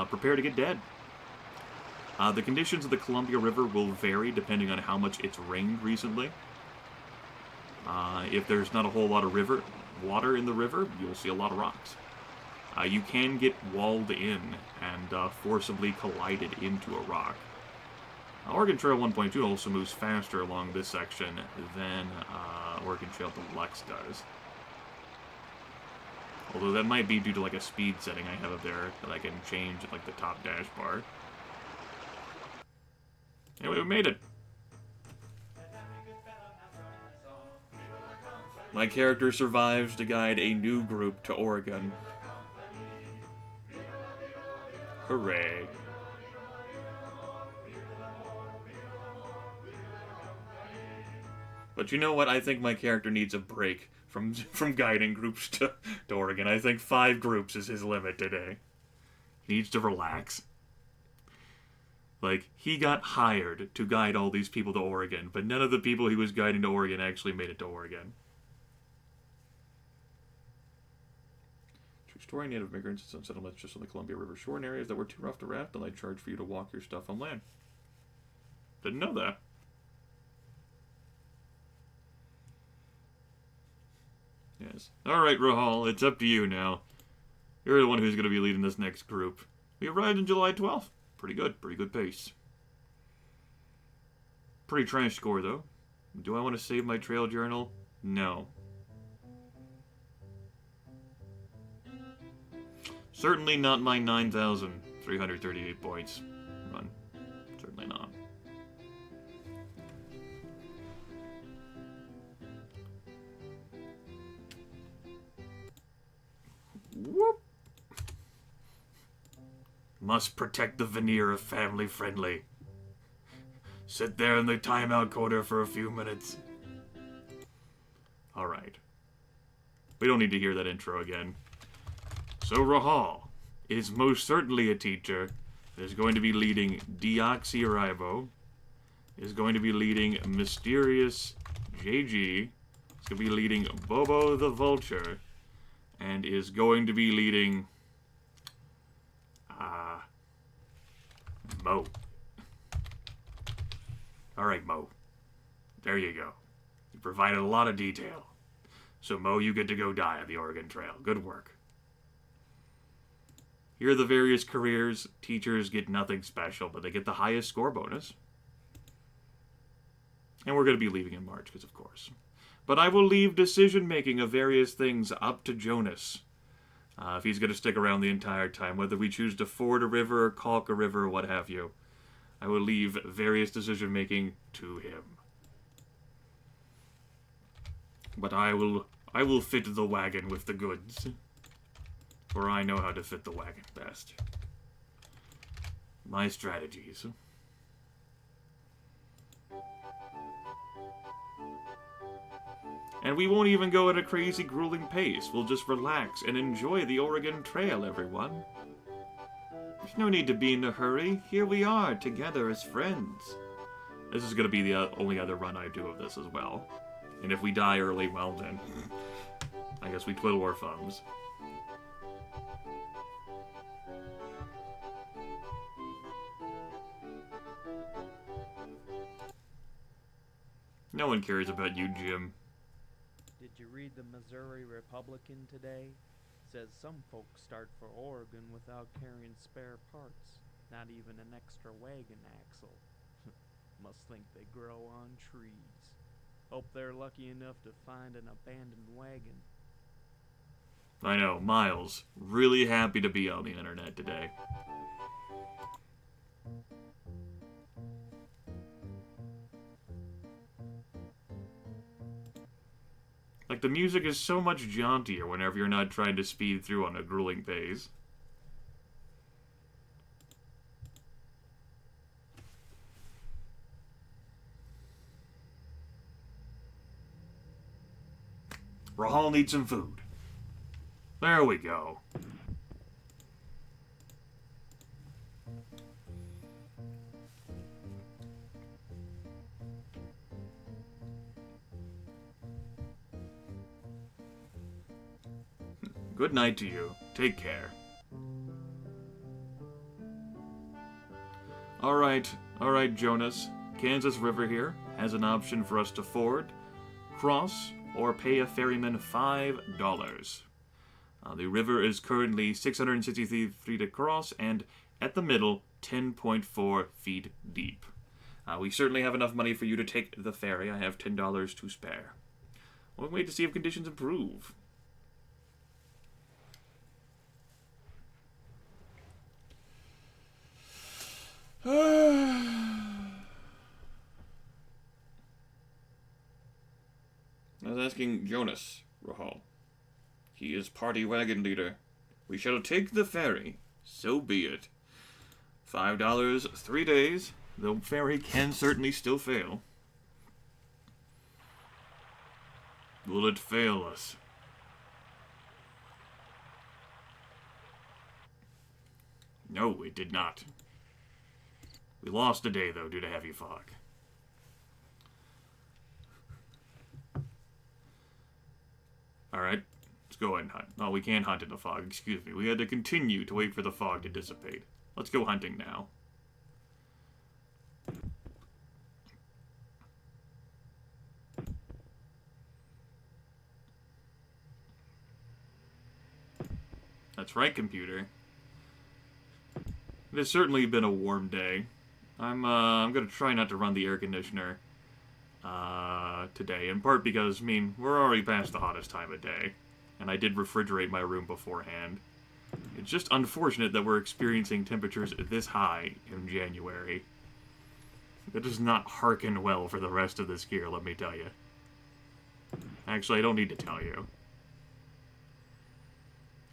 prepare to get dead. The conditions of the Columbia River will vary depending on how much it's rained recently. If there's not a whole lot of water in the river, you'll see a lot of rocks. You can get walled in and forcibly collided into a rock. Oregon Trail 1.2 also moves faster along this section than Oregon Trail Deluxe does. Although that might be due to like a speed setting I have up there that I can change at like the top dash bar. Anyway, we made it. My character survives to guide a new group to Oregon. Hooray. But you know what? I think my character needs a break from guiding groups to Oregon. I think 5 groups is his limit today. He needs to relax. Like, he got hired to guide all these people to Oregon, but none of the people he was guiding to Oregon actually made it to Oregon. True story, Native immigrants and some settlements just on the Columbia River shore in areas that were too rough to raft, and I'd charge for you to walk your stuff on land. Didn't know that. Yes. Alright, Rahal, it's up to you now. You're the one who's going to be leading this next group. We arrived on July 12th. Pretty good pace. Pretty trash score, though. Do I want to save my trail journal? No. Certainly not my 9,338 points run. Certainly not. Whoop. Must protect the veneer of family friendly. Sit there in the timeout corner for a few minutes. Alright. We don't need to hear that intro again. So Rahal is most certainly a teacher. Is going to be leading Deoxyribo. Is going to be leading Mysterious JG. Is going to be leading Bobo the Vulture. And is going to be leading Mo. Alright, Mo. There you go. You provided a lot of detail. So, Mo, you get to go die on the Oregon Trail. Good work. Here are the various careers. Teachers get nothing special, but they get the highest score bonus. And we're going to be leaving in March, because of course. But I will leave decision-making of various things up to Jonas. If he's going to stick around the entire time, whether we choose to ford a river or caulk a river or what have you. I will leave various decision-making to him. But I will fit the wagon with the goods. For I know how to fit the wagon best. My strategies. And we won't even go at a crazy, grueling pace. We'll just relax and enjoy the Oregon Trail, everyone. There's no need to be in a hurry. Here we are, together as friends. This is going to be the only other run I do of this as well. And if we die early, well then. I guess we twiddle our thumbs. No one cares about you, Jim. Did you read the Missouri Republican today? Says some folks start for Oregon without carrying spare parts, not even an extra wagon axle. Must think they grow on trees. Hope they're lucky enough to find an abandoned wagon. I know, Miles. Really happy to be on the internet today. Like, the music is so much jauntier whenever you're not trying to speed through on a grueling pace. Rahal needs some food. There we go. Good night to you. Take care. Alright, Jonas. Kansas River here has an option for us to ford, cross, or pay a ferryman $5. The river is currently 663 feet across and, at the middle, 10.4 feet deep. We certainly have enough money for you to take the ferry. I have $10 to spare. We'll wait to see if conditions improve. I was asking Jonas, Rahal. He is party wagon leader. We shall take the ferry. So be it. $5, 3 days. The ferry can certainly still fail. Will it fail us? No, it did not. We lost a day, though, due to heavy fog. Alright, let's go ahead and hunt. Oh, we can't hunt in the fog, excuse me. We had to continue to wait for the fog to dissipate. Let's go hunting now. That's right, computer. It has certainly been a warm day. I'm gonna try not to run the air conditioner today, in part because, I mean, we're already past the hottest time of day, and I did refrigerate my room beforehand. It's just unfortunate that we're experiencing temperatures this high in January. That does not harken well for the rest of this year, let me tell you. Actually, I don't need to tell you.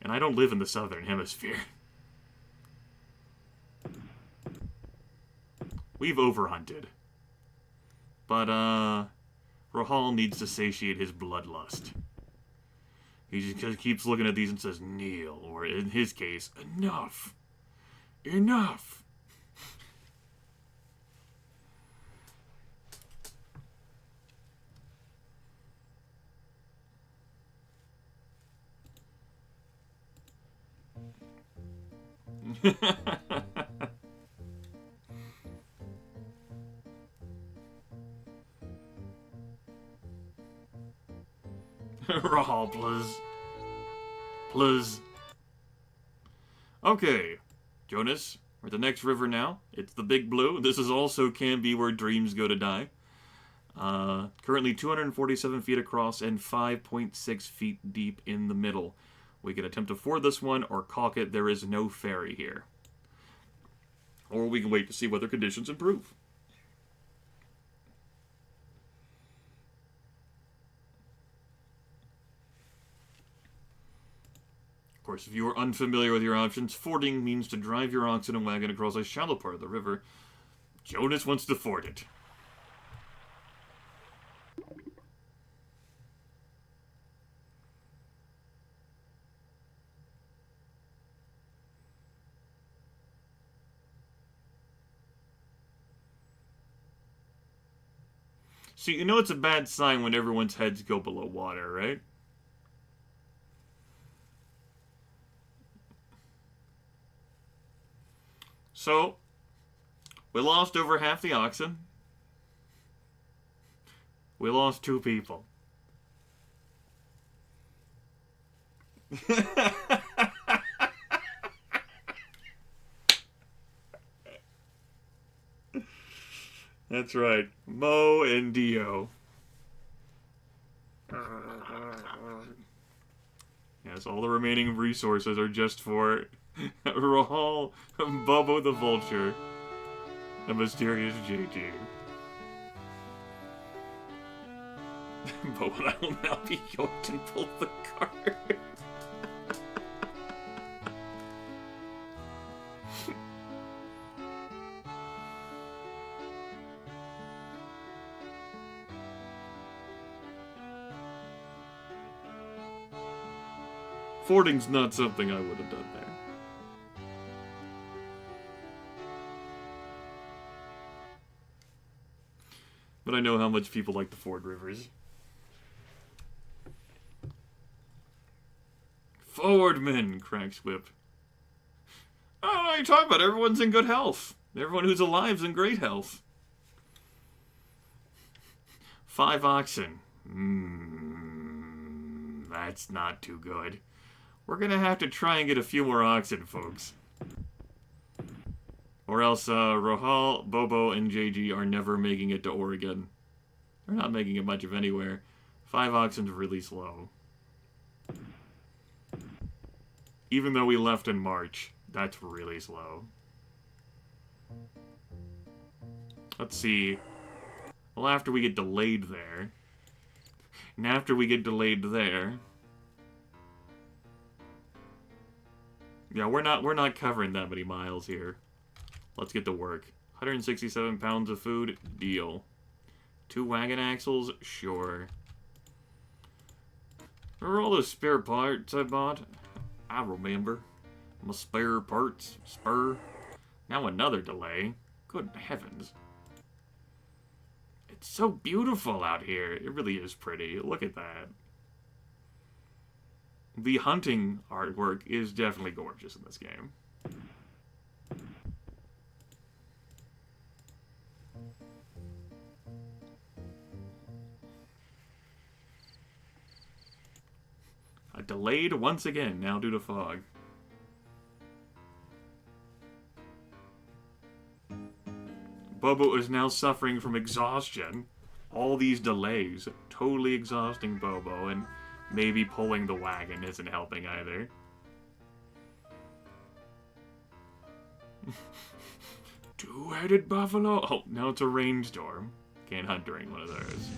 And I don't live in the southern hemisphere. We've overhunted. But, Rahal needs to satiate his bloodlust. He just keeps looking at these and says, kneel, or in his case, enough. Enough. Rahal, please. Please. Okay, Jonas, we're at the next river now. It's the Big Blue. This is also can be where dreams go to die. Currently 247 feet across and 5.6 feet deep in the middle. We can attempt to ford this one or caulk it. There is no ferry here. Or we can wait to see whether conditions improve. Of course, if you are unfamiliar with your options, fording means to drive your oxen and wagon across a shallow part of the river. Jonas wants to ford it. See, you know it's a bad sign when everyone's heads go below water, right? So, we lost over half the oxen. We lost 2 people. That's right. Mo and Dio. Yes, all the remaining resources are just for Rahal, Bobo the Vulture, and Mysterious JG. Bo and I will now be yoked and pull the cart. Fording's not something I would have done there. But I know how much people like the Ford rivers. Fordman, cracks Whip. Oh, what are you talking about? Everyone's in good health. Everyone who's alive's in great health. 5 oxen. That's not too good. We're gonna have to try and get a few more oxen, folks. Or else, Rohal, Bobo, and JG are never making it to Oregon. They're not making it much of anywhere. 5 oxen's really slow. Even though we left in March, that's really slow. Let's see. Well, after we get delayed there. And after we get delayed there... Yeah, we're not covering that many miles here. Let's get to work. 167 pounds of food, deal. 2 wagon axles, sure. Remember all those spare parts I bought? I remember. My spare parts, spur. Now another delay. Good heavens. It's so beautiful out here. It really is pretty. Look at that. The hunting artwork is definitely gorgeous in this game. Delayed once again, now due to fog. Bobo is now suffering from exhaustion. All these delays, totally exhausting Bobo, and maybe pulling the wagon isn't helping either. Two-headed buffalo. Oh, now it's a rainstorm. Can't hunt during one of those.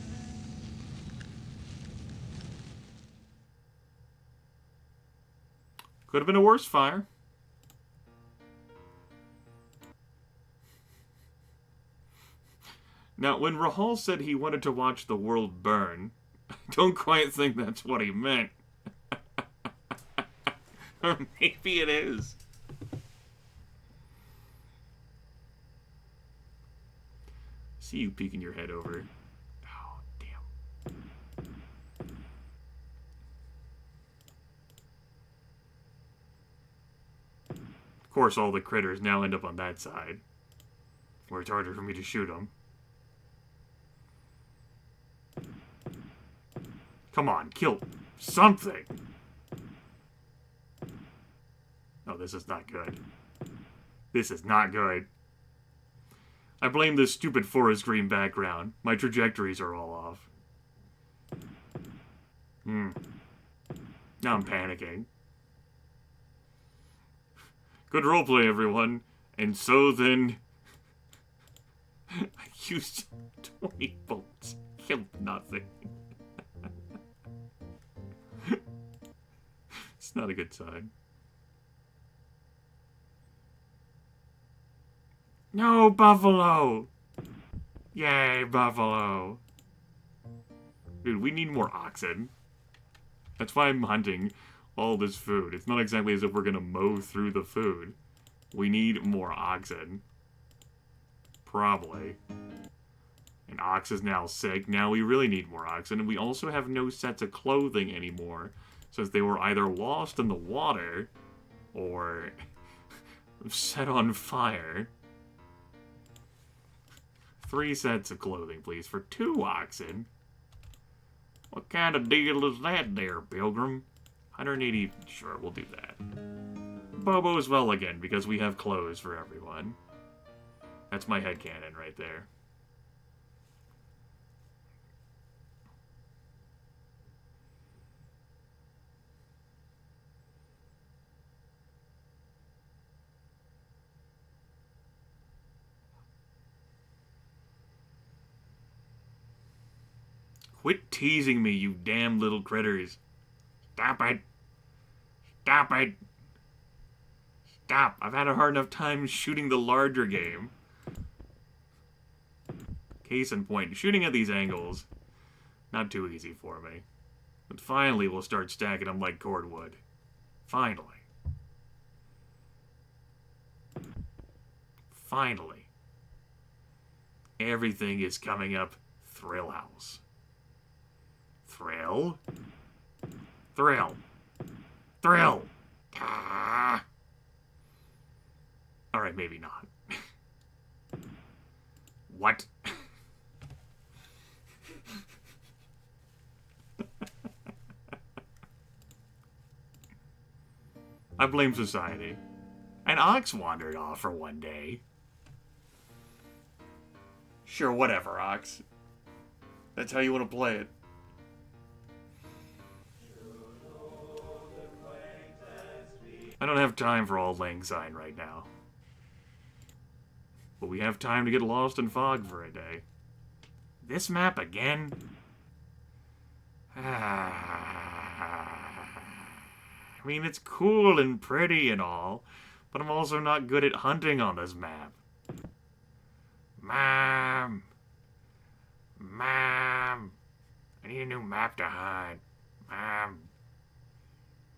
Could have been a worse fire. Now, when Rahal said he wanted to watch the world burn, I don't quite think that's what he meant. Or maybe it is. See you peeking your head over. Oh, damn. Of course, all the critters now end up on that side, where it's harder for me to shoot them. Come on, kill something! Oh, this is not good. This is not good. I blame this stupid forest green background. My trajectories are all off. Now I'm panicking. Good roleplay, everyone. And so then... I used 20 bolts. Killed nothing. It's not a good sign. No, buffalo! Yay, buffalo! Dude, we need more oxen. That's why I'm hunting all this food. It's not exactly as if we're gonna mow through the food. We need more oxen. Probably. And Ox is now sick. Now we really need more oxen. And we also have no sets of clothing anymore, since they were either lost in the water, or set on fire. 3 sets of clothing, please, for 2 oxen. What kind of deal is that there, Pilgrim? 180, sure, we'll do that. Bobo as well again, because we have clothes for everyone. That's my headcanon right there. Quit teasing me, you damn little critters. Stop it. Stop it. Stop. I've had a hard enough time shooting the larger game. Case in point, shooting at these angles, not too easy for me. But finally we'll start stacking them like cordwood. Finally. Finally. Everything is coming up Thrill House. Thrill. Thrill. Thrill. Ah. Alright, maybe not. What? I blame society. An ox wandered off for one day. Sure, whatever, Ox. That's how you want to play it. I don't have time for Auld Lang Syne right now. But we have time to get lost in fog for a day. This map again? I mean, it's cool and pretty and all, but I'm also not good at hunting on this map. Mom! Mom! I need a new map to hunt. Mom!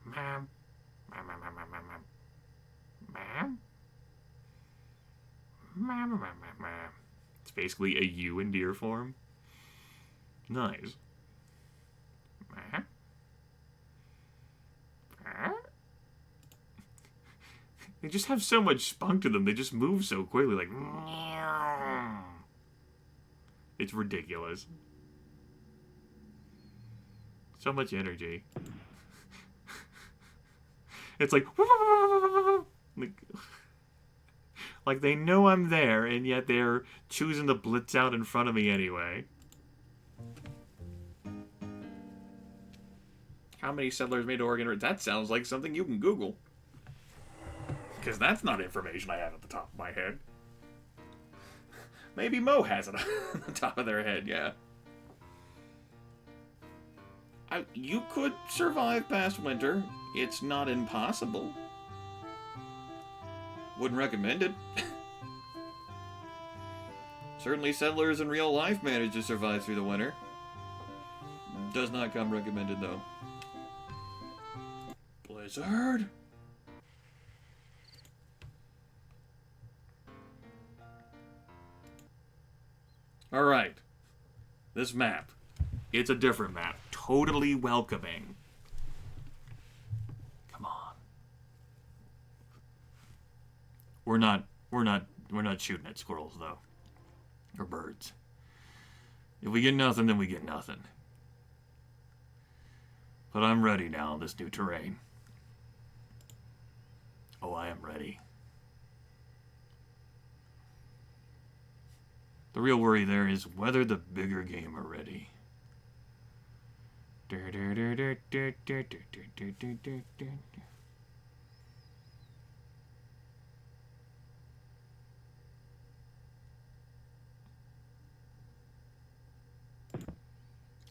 Mom! Mom, mom, mom, mom, mom, mom. Mom, mom, mom, mom. It's basically a U in deer form. Nice. Mom. They just have so much spunk to them. They just move so quickly, like. It's ridiculous. So much energy. It's like they know I'm there, and yet they're choosing to blitz out in front of me anyway. How many settlers made Oregon? That sounds like something you can Google. Because that's not information I have at the top of my head. Maybe Mo has it on the top of their head, yeah. You could survive past winter. It's not impossible. Wouldn't recommend it. Certainly settlers in real life manage to survive through the winter. Does not come recommended, though. Blizzard? Alright. This map. It's a different map. Totally welcoming. Come on. We're not shooting at squirrels, though. Or birds. If we get nothing, then we get nothing. But I'm ready now on this new terrain. Oh, I am ready. The real worry there is whether the bigger game are ready.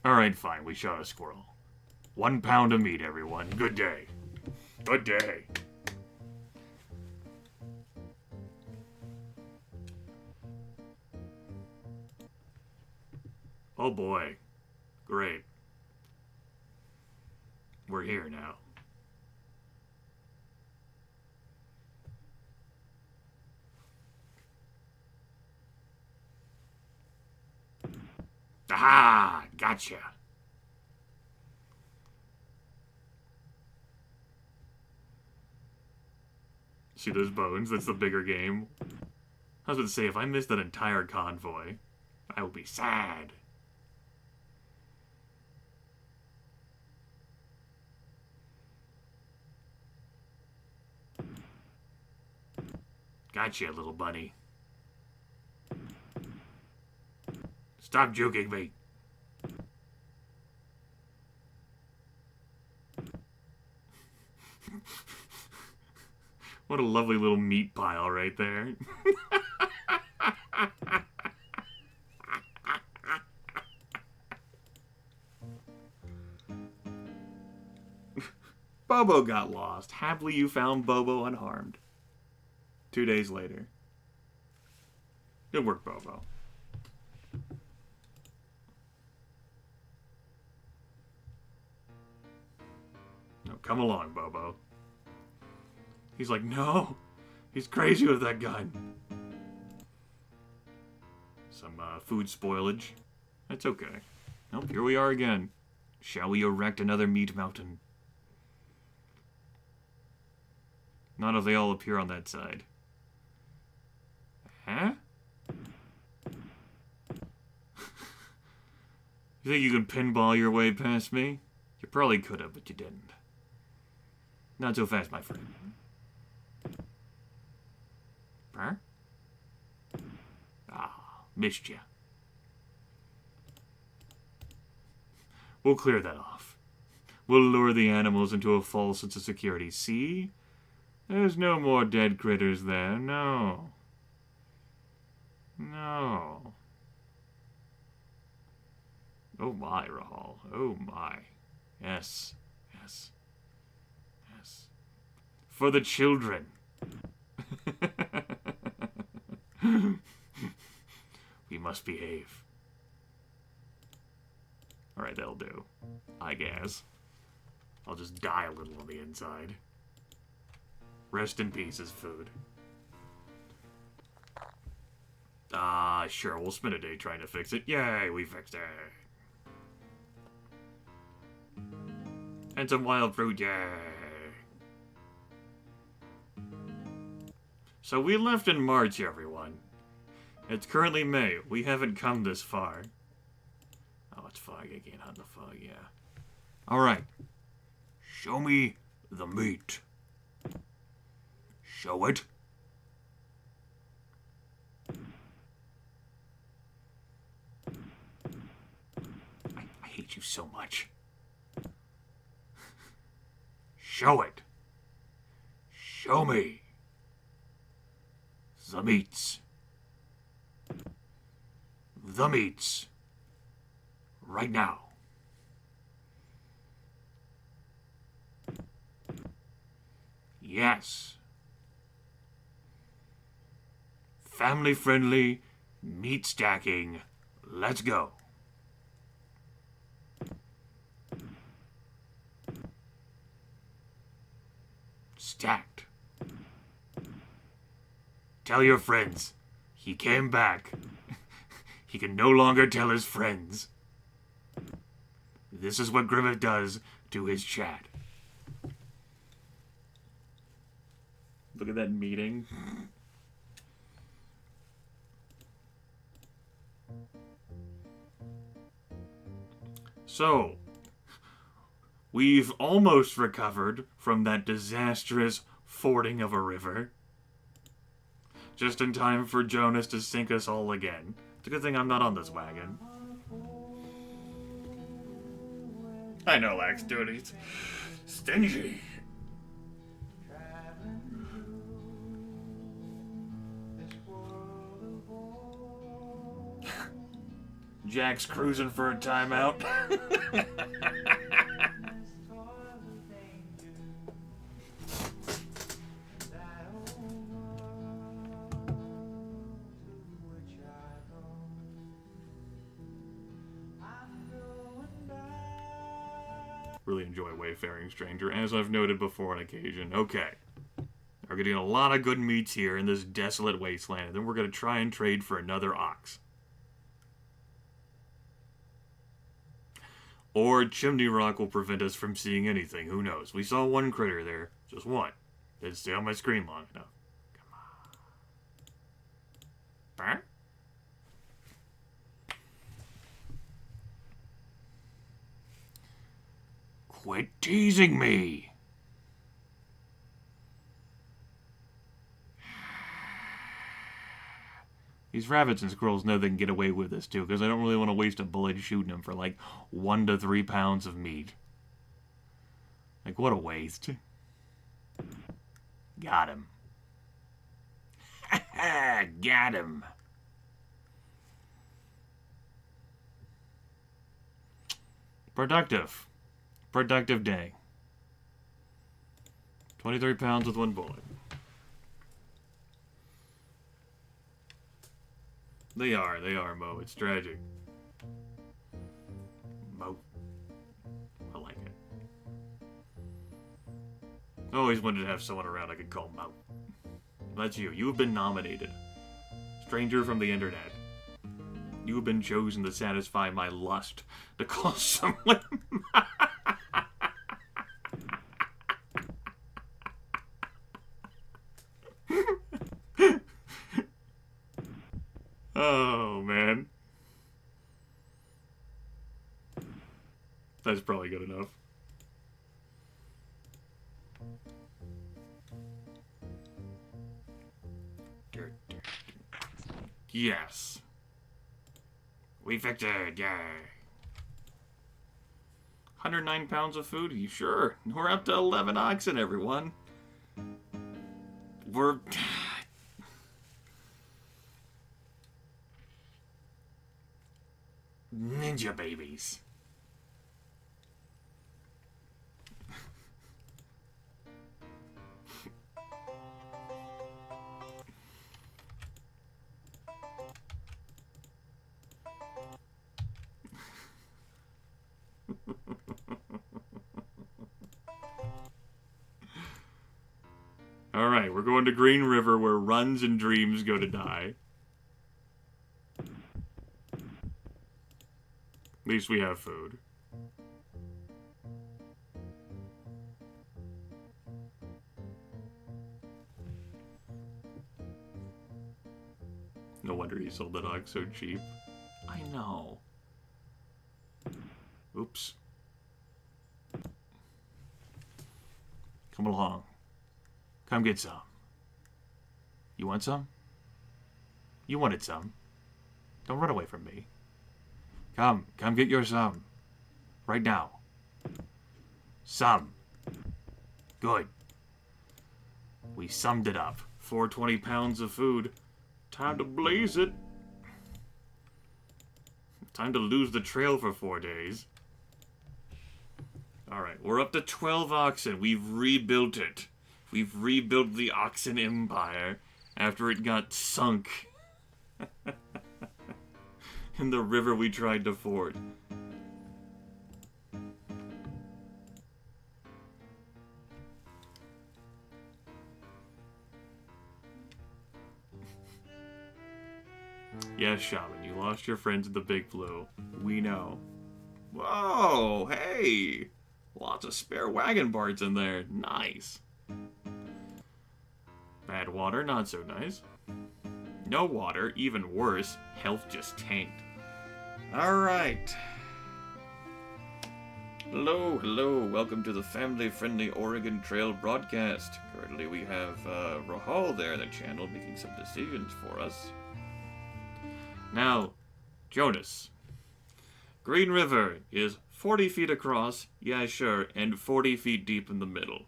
Alright, fine, we shot a squirrel. 1 pound of meat, everyone. Good day. Good day. Oh boy. Great. We're here now. Aha! Gotcha. See those bones? That's the bigger game. I was about to say, if I miss that entire convoy, I will be sad. Gotcha, little bunny. Stop joking me. What a lovely little meat pile right there. Bobo got lost. Happily you found Bobo unharmed. 2 days later. Good work, Bobo. No, come along, Bobo. He's like, no. He's crazy with that gun. Some food spoilage. That's okay. Nope, here we are again. Shall we erect another meat mountain? Not if they all appear on that side. Huh? You think you can pinball your way past me? You probably could have, but you didn't. Not so fast, my friend. Huh? Ah, missed ya. We'll clear that off. We'll lure the animals into a false sense of security. See? There's no more dead critters there, no. No. Oh my, Rahal. Oh my. Yes. Yes. Yes. For the children. We must behave. Alright, that'll do. I guess. I'll just die a little on the inside. Rest in peace as food. Sure, we'll spend a day trying to fix it. Yay, we fixed it. And some wild fruit, yay. So we left in March, everyone. It's currently May. We haven't come this far. Oh, it's fog. I can't hunt the fog, yeah. Alright. Show me the meat. Show it. I hate you so much. Show it. Show me. The meats. The meats. Right now. Yes. Family-friendly meat stacking. Let's go. Stacked. Tell your friends. He came back. He can no longer tell his friends. This is what Grimith does to his chat. Look at that meeting. So, we've almost recovered from that disastrous fording of a river. Just in time for Jonas to sink us all again. It's a good thing I'm not on this wagon. I know, Lex, dude, he's stingy. Jack's cruising for a timeout. Really enjoy Wayfaring Stranger, as I've noted before on occasion. Okay. We're getting a lot of good meats here in this desolate wasteland, and then we're going to try and trade for another ox. Or Chimney Rock will prevent us from seeing anything. Who knows? We saw one critter there. Just one. Didn't stay on my screen long enough. Huh? Quit teasing me! These rabbits and squirrels know they can get away with this too, because I don't really want to waste a bullet shooting them for like 1 to 3 pounds of meat. Like, what a waste. Got him. Got him. Productive. Productive day. 23 pounds with 1 bullet. They are, Mo. It's tragic. Mo. I like it. I always wanted to have someone around I could call Mo. That's you. You have been nominated. Stranger from the internet. You have been chosen to satisfy my lust to call someone. Oh, man. That's probably good enough. Yes. We victored, yay. 109 pounds of food? You sure? We're up to 11 oxen, everyone. We're... Ninja babies. Alright, we're going to Green River where runs and dreams go to die. At least we have food. No wonder he sold the dog so cheap. I know. Oops. Come along. Come get some. You want some? You wanted some. Don't run away from me. Come get your some. Right now. Some. Good. We summed it up. 420 pounds of food. Time to blaze it. Time to lose the trail for 4 days. Alright, we're up to 12 oxen. We've rebuilt it. We've rebuilt the Oxen Empire after it got sunk in the river we tried to ford. Yes, Shaman, you lost your friends in the Big Blue. We know. Whoa, hey! Lots of spare wagon parts in there. Nice. Bad water, not so nice. No water, even worse. Health just tanked. Alright. Hello. Welcome to the family-friendly Oregon Trail broadcast. Currently we have Rahal there in the channel making some decisions for us. Now, Jonas. Green River is 40 feet across, yeah sure, and 40 feet deep in the middle.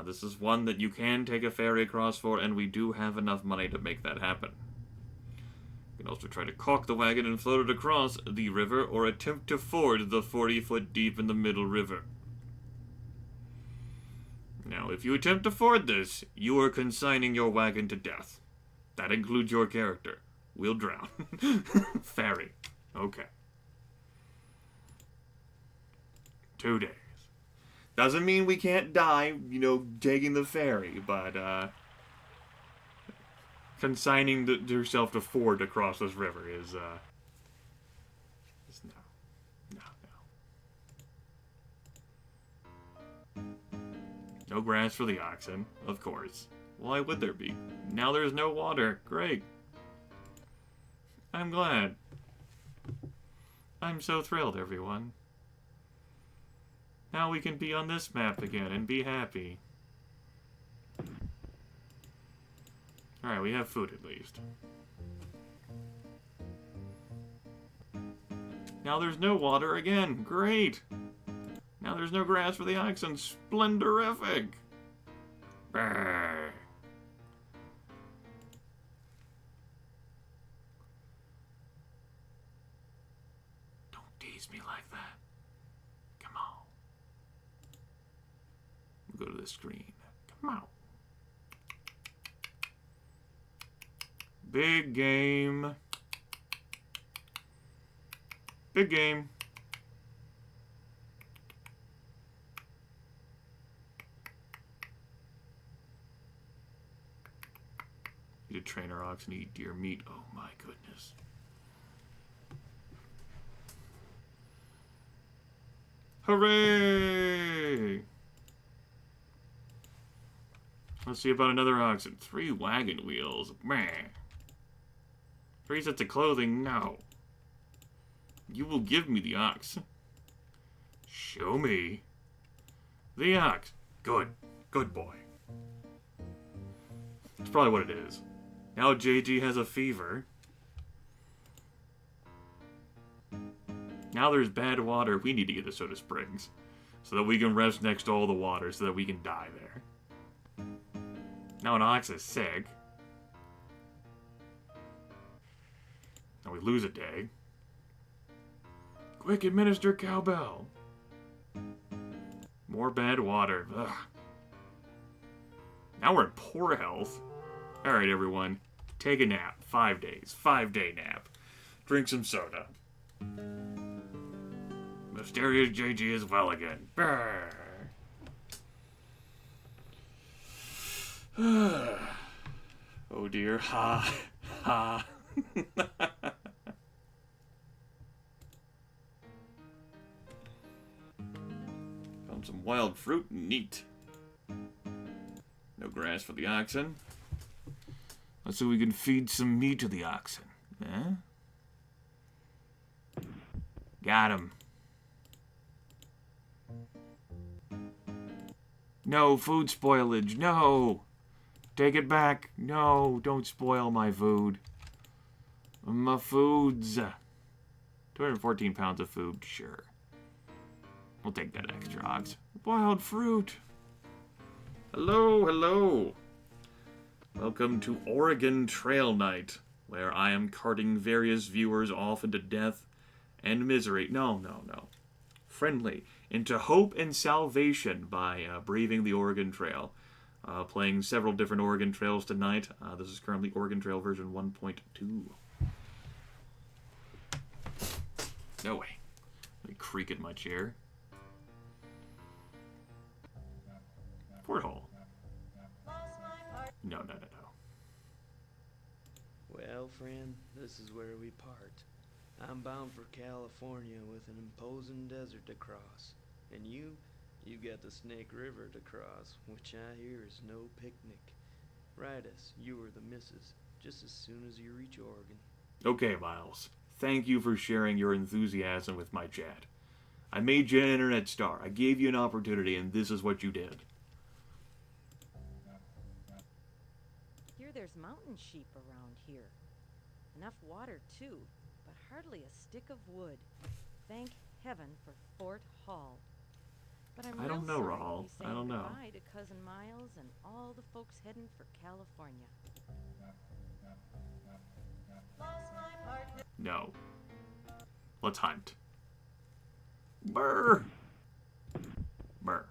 This is one that you can take a ferry across for, and we do have enough money to make that happen. You can also try to caulk the wagon and float it across the river, or attempt to ford the 40-foot deep in the middle river. Now, if you attempt to ford this, you are consigning your wagon to death. That includes your character. We'll drown. Ferry. Okay. 2 days. Doesn't mean we can't die, you know, taking the ferry, but, consigning yourself to ford across this river is no. No grass for the oxen, of course. Why would there be? Now there's no water. Great. I'm glad. I'm so thrilled, everyone. Now we can be on this map again and be happy. Alright, we have food at least. Now there's no water again. Great! Now there's no grass for the oxen. Splendorific! Brrr. Don't tease me like that. Come on. We'll go to the screen. Come on. Big game. Big game. Need to train our oxen to eat deer meat. Oh my goodness. Hooray! Let's see about another oxen. 3 wagon wheels. Meh. 3 sets of clothing? No. You will give me the ox. Show me. The ox. Good. Good boy. That's probably what it is. Now JG has a fever. Now there's bad water. We need to get to Soda Springs. So that we can rest next to all the water so that we can die there. Now an ox is sick. Now we lose a day. Quick, administer cowbell. More bad water. Ugh. Now we're in poor health. Alright, everyone. Take a nap. 5 days. 5-day nap. Drink some soda. Mysterious JG is well again. Brrr. Oh dear. Ha. Ha. Found some wild fruit. Neat. No grass for the oxen. Let's see if we can feed some meat to the oxen. Huh? Got him. No, food spoilage. No. Take it back. No, don't spoil my food. My foods. 214 pounds of food, sure. We'll take that extra, ox. Wild fruit. Hello, hello. Welcome to Oregon Trail Night, where I am carting various viewers off into death and misery. No. Friendly. Into hope and salvation by braving the Oregon Trail. Playing several different Oregon Trails tonight. This is currently Oregon Trail version 1.2. No way. Let me creak in my chair. Porthole. No. Well, friend, this is where we part. I'm bound for California with an imposing desert to cross. And you got the Snake River to cross, which I hear is no picnic. Write us, you or the missus, just as soon as you reach Oregon. Okay, Miles. Thank you for sharing your enthusiasm with my chat. I made you an internet star. I gave you an opportunity, and this is what you did. Hear there's mountain sheep around here. Enough water, too, but hardly a stick of wood. Thank heaven for Fort Hall. But I'm I don't know, real sorry Rahal. to be saying I don't know. goodbye to Cousin Miles and all the folks heading for California. No. Let's hunt. Brr. Brr.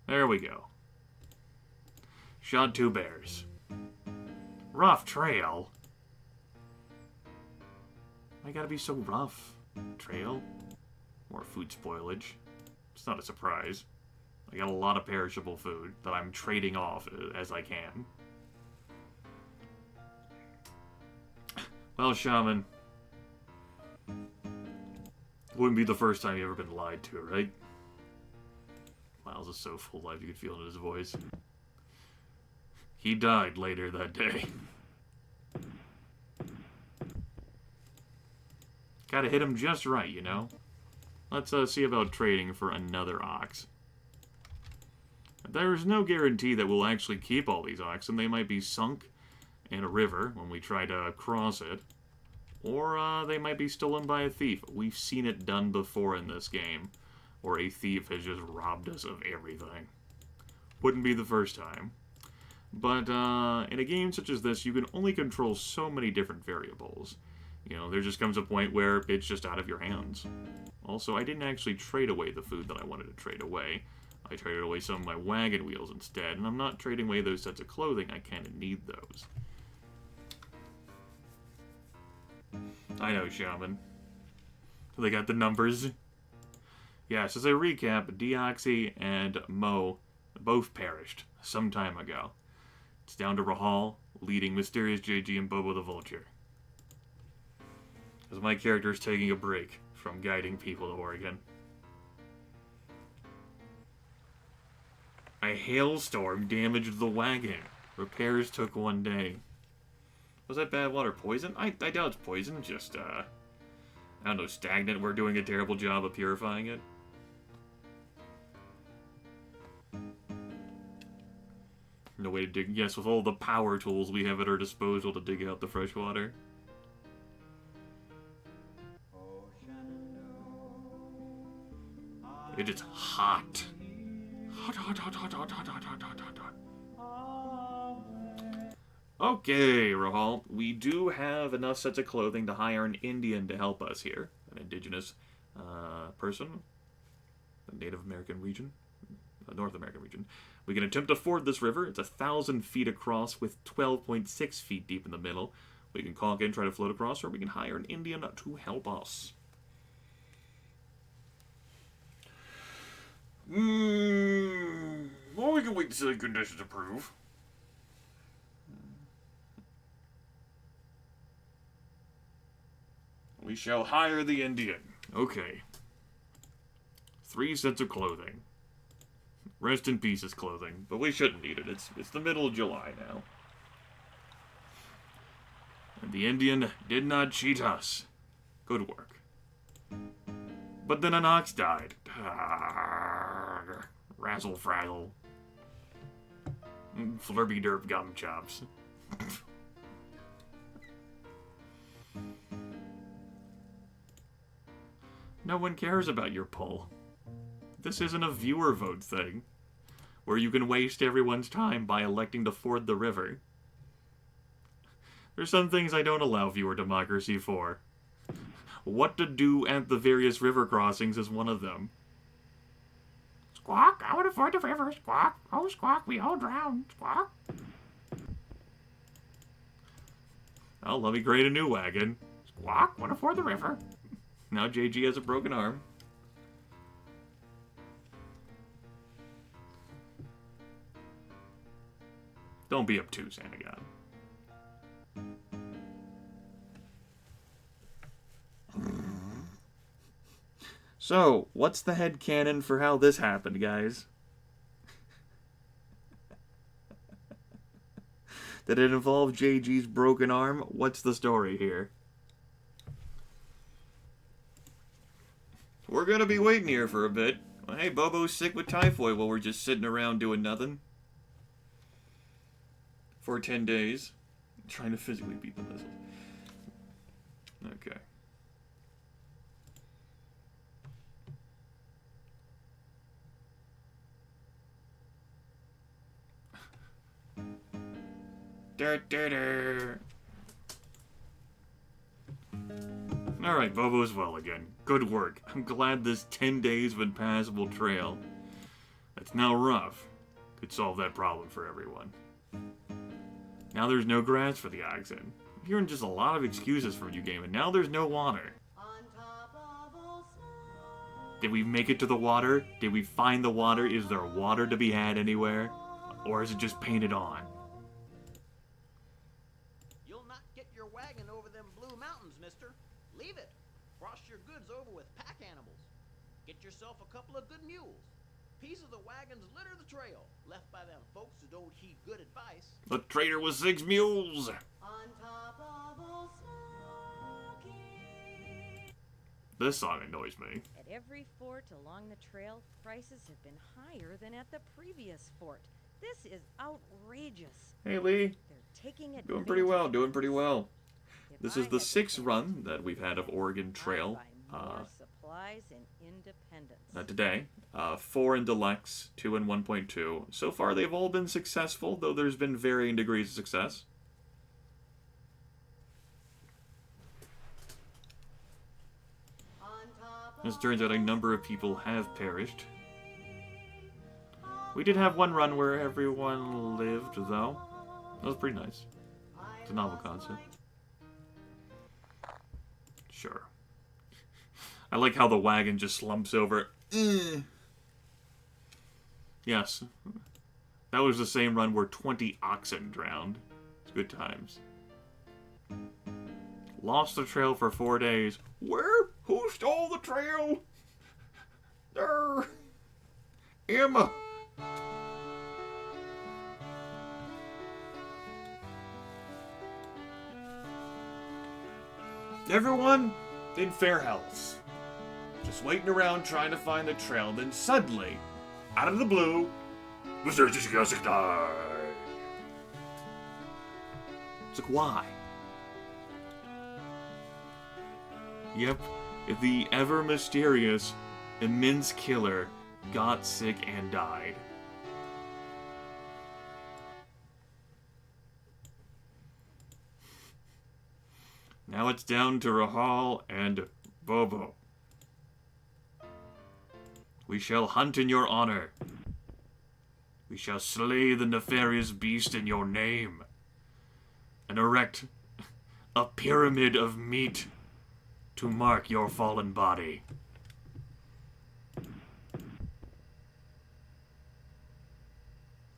There we go. Shot 2 bears. Rough trail. Why gotta be so rough? Trail? More food spoilage. It's not a surprise. I got a lot of perishable food that I'm trading off as I can. Well, Shaman. Wouldn't be the first time you've ever been lied to, right? Miles is so full of life, you could feel it in his voice. He died later that day. Gotta hit him just right, you know? Let's see about trading for another ox. There's no guarantee that we'll actually keep all these oxen. They might be sunk in a river when we try to cross it. Or they might be stolen by a thief. We've seen it done before in this game, where a thief has just robbed us of everything. Wouldn't be the first time. But in a game such as this, you can only control so many different variables. You know, there just comes a point where it's just out of your hands. Also, I didn't actually trade away the food that I wanted to trade away. I traded away some of my wagon wheels instead, and I'm not trading away those sets of clothing. I kind of need those. I know, Shaman. So they got the numbers. Yes, as a recap, Deoxy and Mo both perished some time ago. It's down to Rahal, leading Mysterious JG and Bobo the Vulture. As my character is taking a break from guiding people to Oregon. A hailstorm damaged the wagon. Repairs took 1 day. Was that bad water poison? I doubt it's poison, just, I don't know, stagnant. We're doing a terrible job of purifying it. No way to dig. Yes, with all the power tools we have at our disposal to dig out the fresh water. It is hot. Hot, hot, hot, hot, hot, hot, hot, hot, hot, hot, hot. Okay, Rahal. We do have enough sets of clothing to hire an Indian to help us here. An indigenous person. A Native American region. A North American region. We can attempt to ford this river. It's 1,000 feet across with 12.6 feet deep in the middle. We can conk in, try to float across, or we can hire an Indian to help us. Well, we can wait to see the conditions approve. We shall hire the Indian. Okay. 3 sets of clothing. Rest in peace is clothing, but we shouldn't need it. It's the middle of July now. And the Indian did not cheat us. Good work. But then an ox died. Razzle frazzle. Flurby derp gum chops. No one cares about your poll. This isn't a viewer vote thing, where you can waste everyone's time by electing to ford the river. There's some things I don't allow viewer democracy for. What to do at the various river crossings is one of them. Squawk, I want to ford the river. Squawk, oh squawk, we all drown. Squawk. Oh, let me create a new wagon. Squawk, want to ford the river. Now JG has a broken arm. Don't be obtuse, Anagon. So, what's the headcanon for how this happened, guys? Did it involve JG's broken arm? What's the story here? We're gonna be waiting here for a bit. Well, hey, Bobo's sick with typhoid while we're just sitting around doing nothing. For 10 days. Trying to physically beat the missiles. Okay. Alright, Bobo's well again. Good work. I'm glad this 10 days of impassable trail that's now rough could solve that problem for everyone. Now there's no grass for the oxen. I'm hearing just a lot of excuses from you, game, and now there's no water. Did we make it to the water? Did we find the water? Is there water to be had anywhere? Or is it just painted on? You'll not get your wagon over them blue mountains, mister. Leave it. Cross your goods over with pack animals. Get yourself a couple of good mules. Pieces of the wagons litter the trail, left by them folks who don't heed good advice. The trader with 6 mules. On top of Old Smoky. This song annoys me. At every fort along the trail, prices have been higher than at the previous fort. This is outrageous. Hey, Lee. They're taking it. Doing pretty well, doing pretty well. If This I is the had 6th run that we've had of Oregon I'd Trail buy more supplies and independence. today. 4 in Deluxe, 2 in 1.2. So far, they've all been successful, though there's been varying degrees of success. As it turns out, a number of people have perished. We did have one run where everyone lived, though. That was pretty nice. It's a novel concept. Sure. I like how the wagon just slumps over. Yes. That was the same run where 20 oxen drowned. It's good times. Lost the trail for 4 days. Where? Who stole the trail? There. Emma. Everyone in fair health. Just waiting around trying to find the trail. Then suddenly, out of the blue, it's like, why? Yep, the ever mysterious, immense killer got sick and died. Now it's down to Rahal and Bobo. We shall hunt in your honor. We shall slay the nefarious beast in your name, and erect a pyramid of meat to mark your fallen body.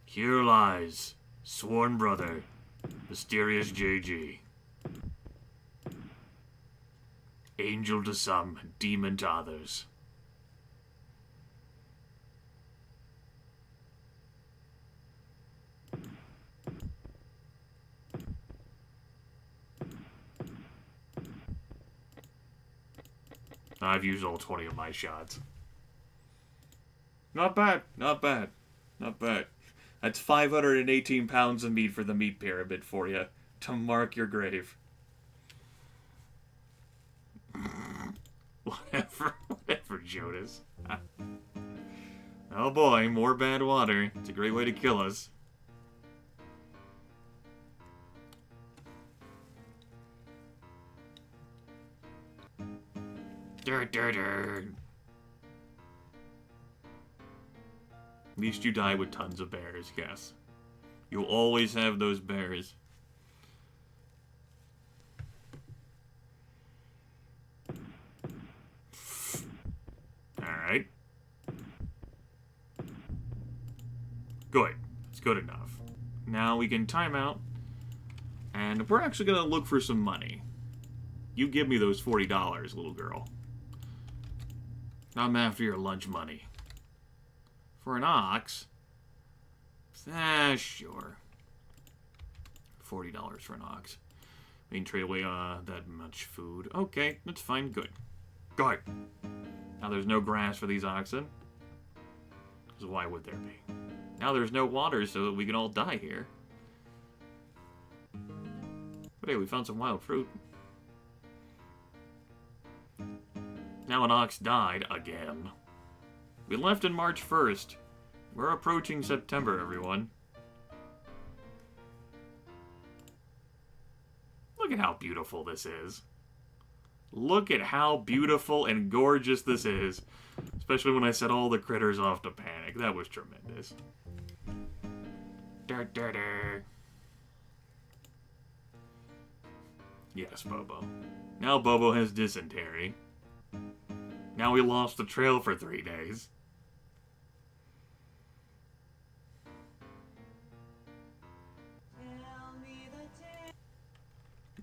Here lies sworn brother, mysterious JG. Angel to some, demon to others. I've used all 20 of my shots. Not bad, not bad, not bad. That's 518 pounds of meat for the meat pyramid for you, to mark your grave. Whatever, Jonas. Oh boy, more bad water. It's a great way to kill us. At least you die with tons of bears, yes. You'll always have those bears. Alright. Good. It's good enough. Now we can time out. And we're actually going to look for some money. You give me those $40, little girl. I'm after your lunch money. For an ox? Sure. $40 for an ox. We can trade away that much food. Okay, that's fine. Good. Go ahead. Now there's no grass for these oxen. Because why would there be? Now there's no water so that we can all die here. But hey, we found some wild fruit. Now an ox died again. We left on March 1st. We're approaching September, everyone. Look at how beautiful this is. Look at how beautiful and gorgeous this is. Especially when I set all the critters off to panic. That was tremendous. Yes, Bobo. Now Bobo has dysentery. Now we lost the trail for 3 days.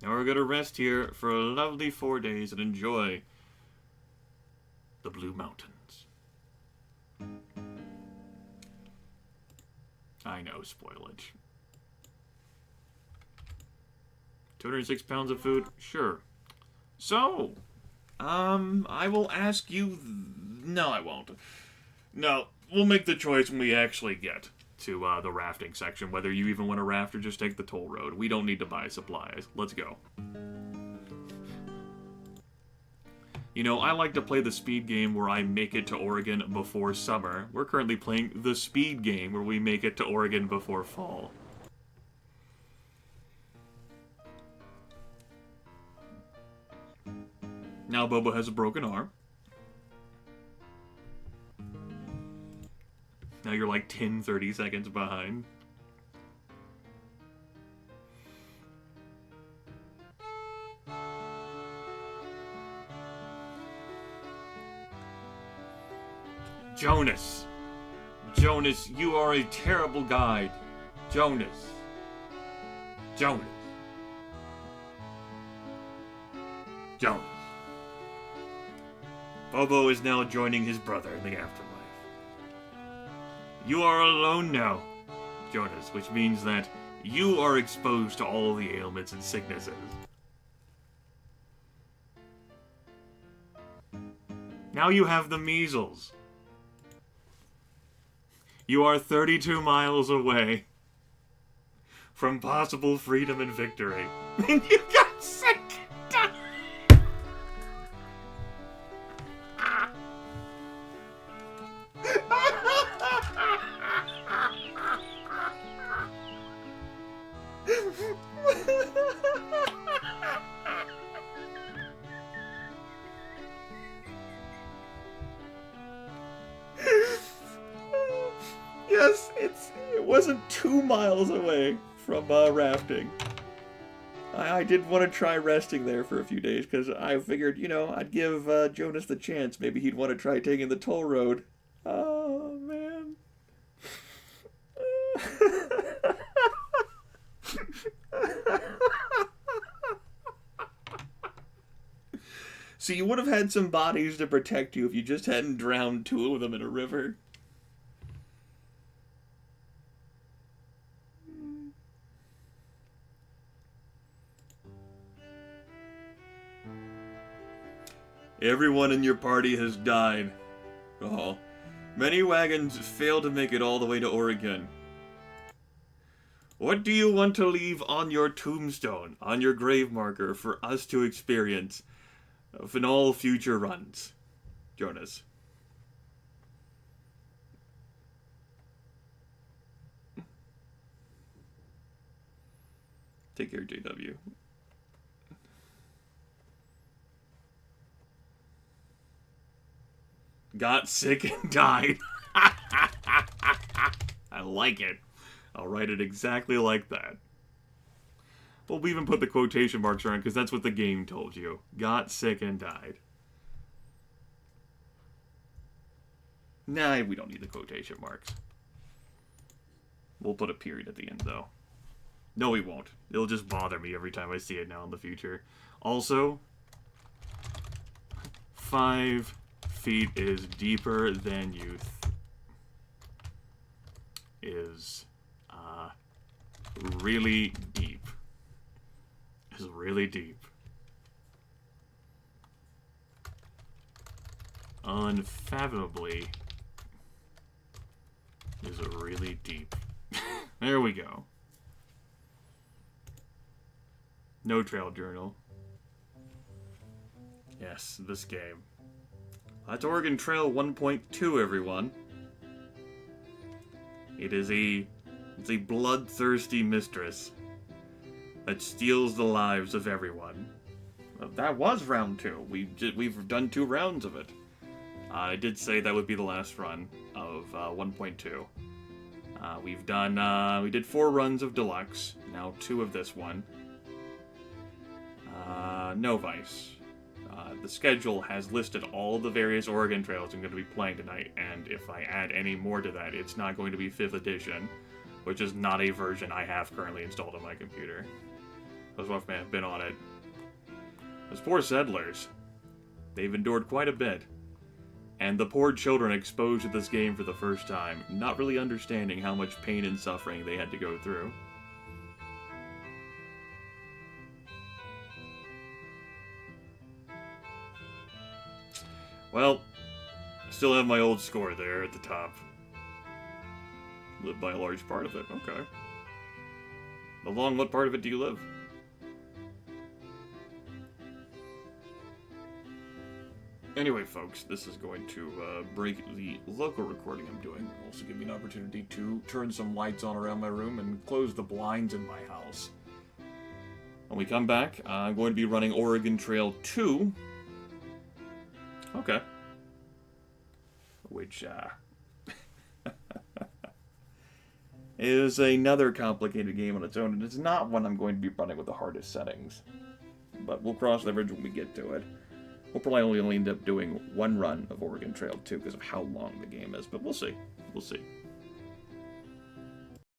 Now we're gonna rest here for a lovely 4 days and enjoy the Blue Mountains. I know, spoilage. 206 pounds of food? Sure. So, I will ask you... No, I won't. No, we'll make the choice when we actually get to the rafting section, whether you even want to raft or just take the toll road. We don't need to buy supplies. Let's go. You know, I like to play the speed game where I make it to Oregon before summer. We're currently playing the speed game where we make it to Oregon before fall. Now Bobo has a broken arm. Now you're like 30 seconds behind. Jonas! Jonas, you are a terrible guide. Jonas. Jonas. Jonas. Bobo is now joining his brother in the afterlife. You are alone now, Jonas, which means that you are exposed to all the ailments and sicknesses. Now you have the measles. You are 32 miles away from possible freedom and victory. And you got sick. Yes, it wasn't 2 miles away from rafting. I did want to try resting there for a few days because I figured, you know, I'd give Jonas the chance. Maybe he'd want to try taking the toll road. Oh, man. So you would have had some bodies to protect you if you just hadn't drowned 2 of them in a river. Everyone in your party has died. Oh, many wagons failed to make it all the way to Oregon. What do you want to leave on your tombstone, on your grave marker, for us to experience in all future runs, Jonas? Take care, JW. Got sick and died. I like it. I'll write it exactly like that. We'll even put the quotation marks around because that's what the game told you. Got sick and died. Nah, we don't need the quotation marks. We'll put a period at the end, though. No, we won't. It'll just bother me every time I see it now in the future. Also, 5 feet is deeper than youth. Is really deep. Is really deep. Unfathomably is really deep. There we go. No trail journal. Yes, this game. That's Oregon Trail 1.2, everyone. It's a bloodthirsty mistress that steals the lives of everyone. That was round 2. We've done 2 rounds of it. I did say that would be the last run of 1.2. We did 4 runs of Deluxe, now 2 of this one. No Vice. The schedule has listed all the various Oregon Trails I'm going to be playing tonight, and if I add any more to that, it's not going to be 5th edition, which is not a version I have currently installed on my computer. Those rough men have been on it. Those poor settlers. They've endured quite a bit. And the poor children exposed to this game for the first time, not really understanding how much pain and suffering they had to go through. Well, still have my old score there at the top. Live by a large part of it. Okay. Along what part of it do you live? Anyway, folks, this is going to break the local recording I'm doing. Also give me an opportunity to turn some lights on around my room and close the blinds in my house. When we come back, I'm going to be running Oregon Trail 2. Okay. Which, is another complicated game on its own, and it's not one I'm going to be running with the hardest settings. But we'll cross the bridge when we get to it. We'll probably only end up doing one run of Oregon Trail 2 because of how long the game is, but we'll see. We'll see.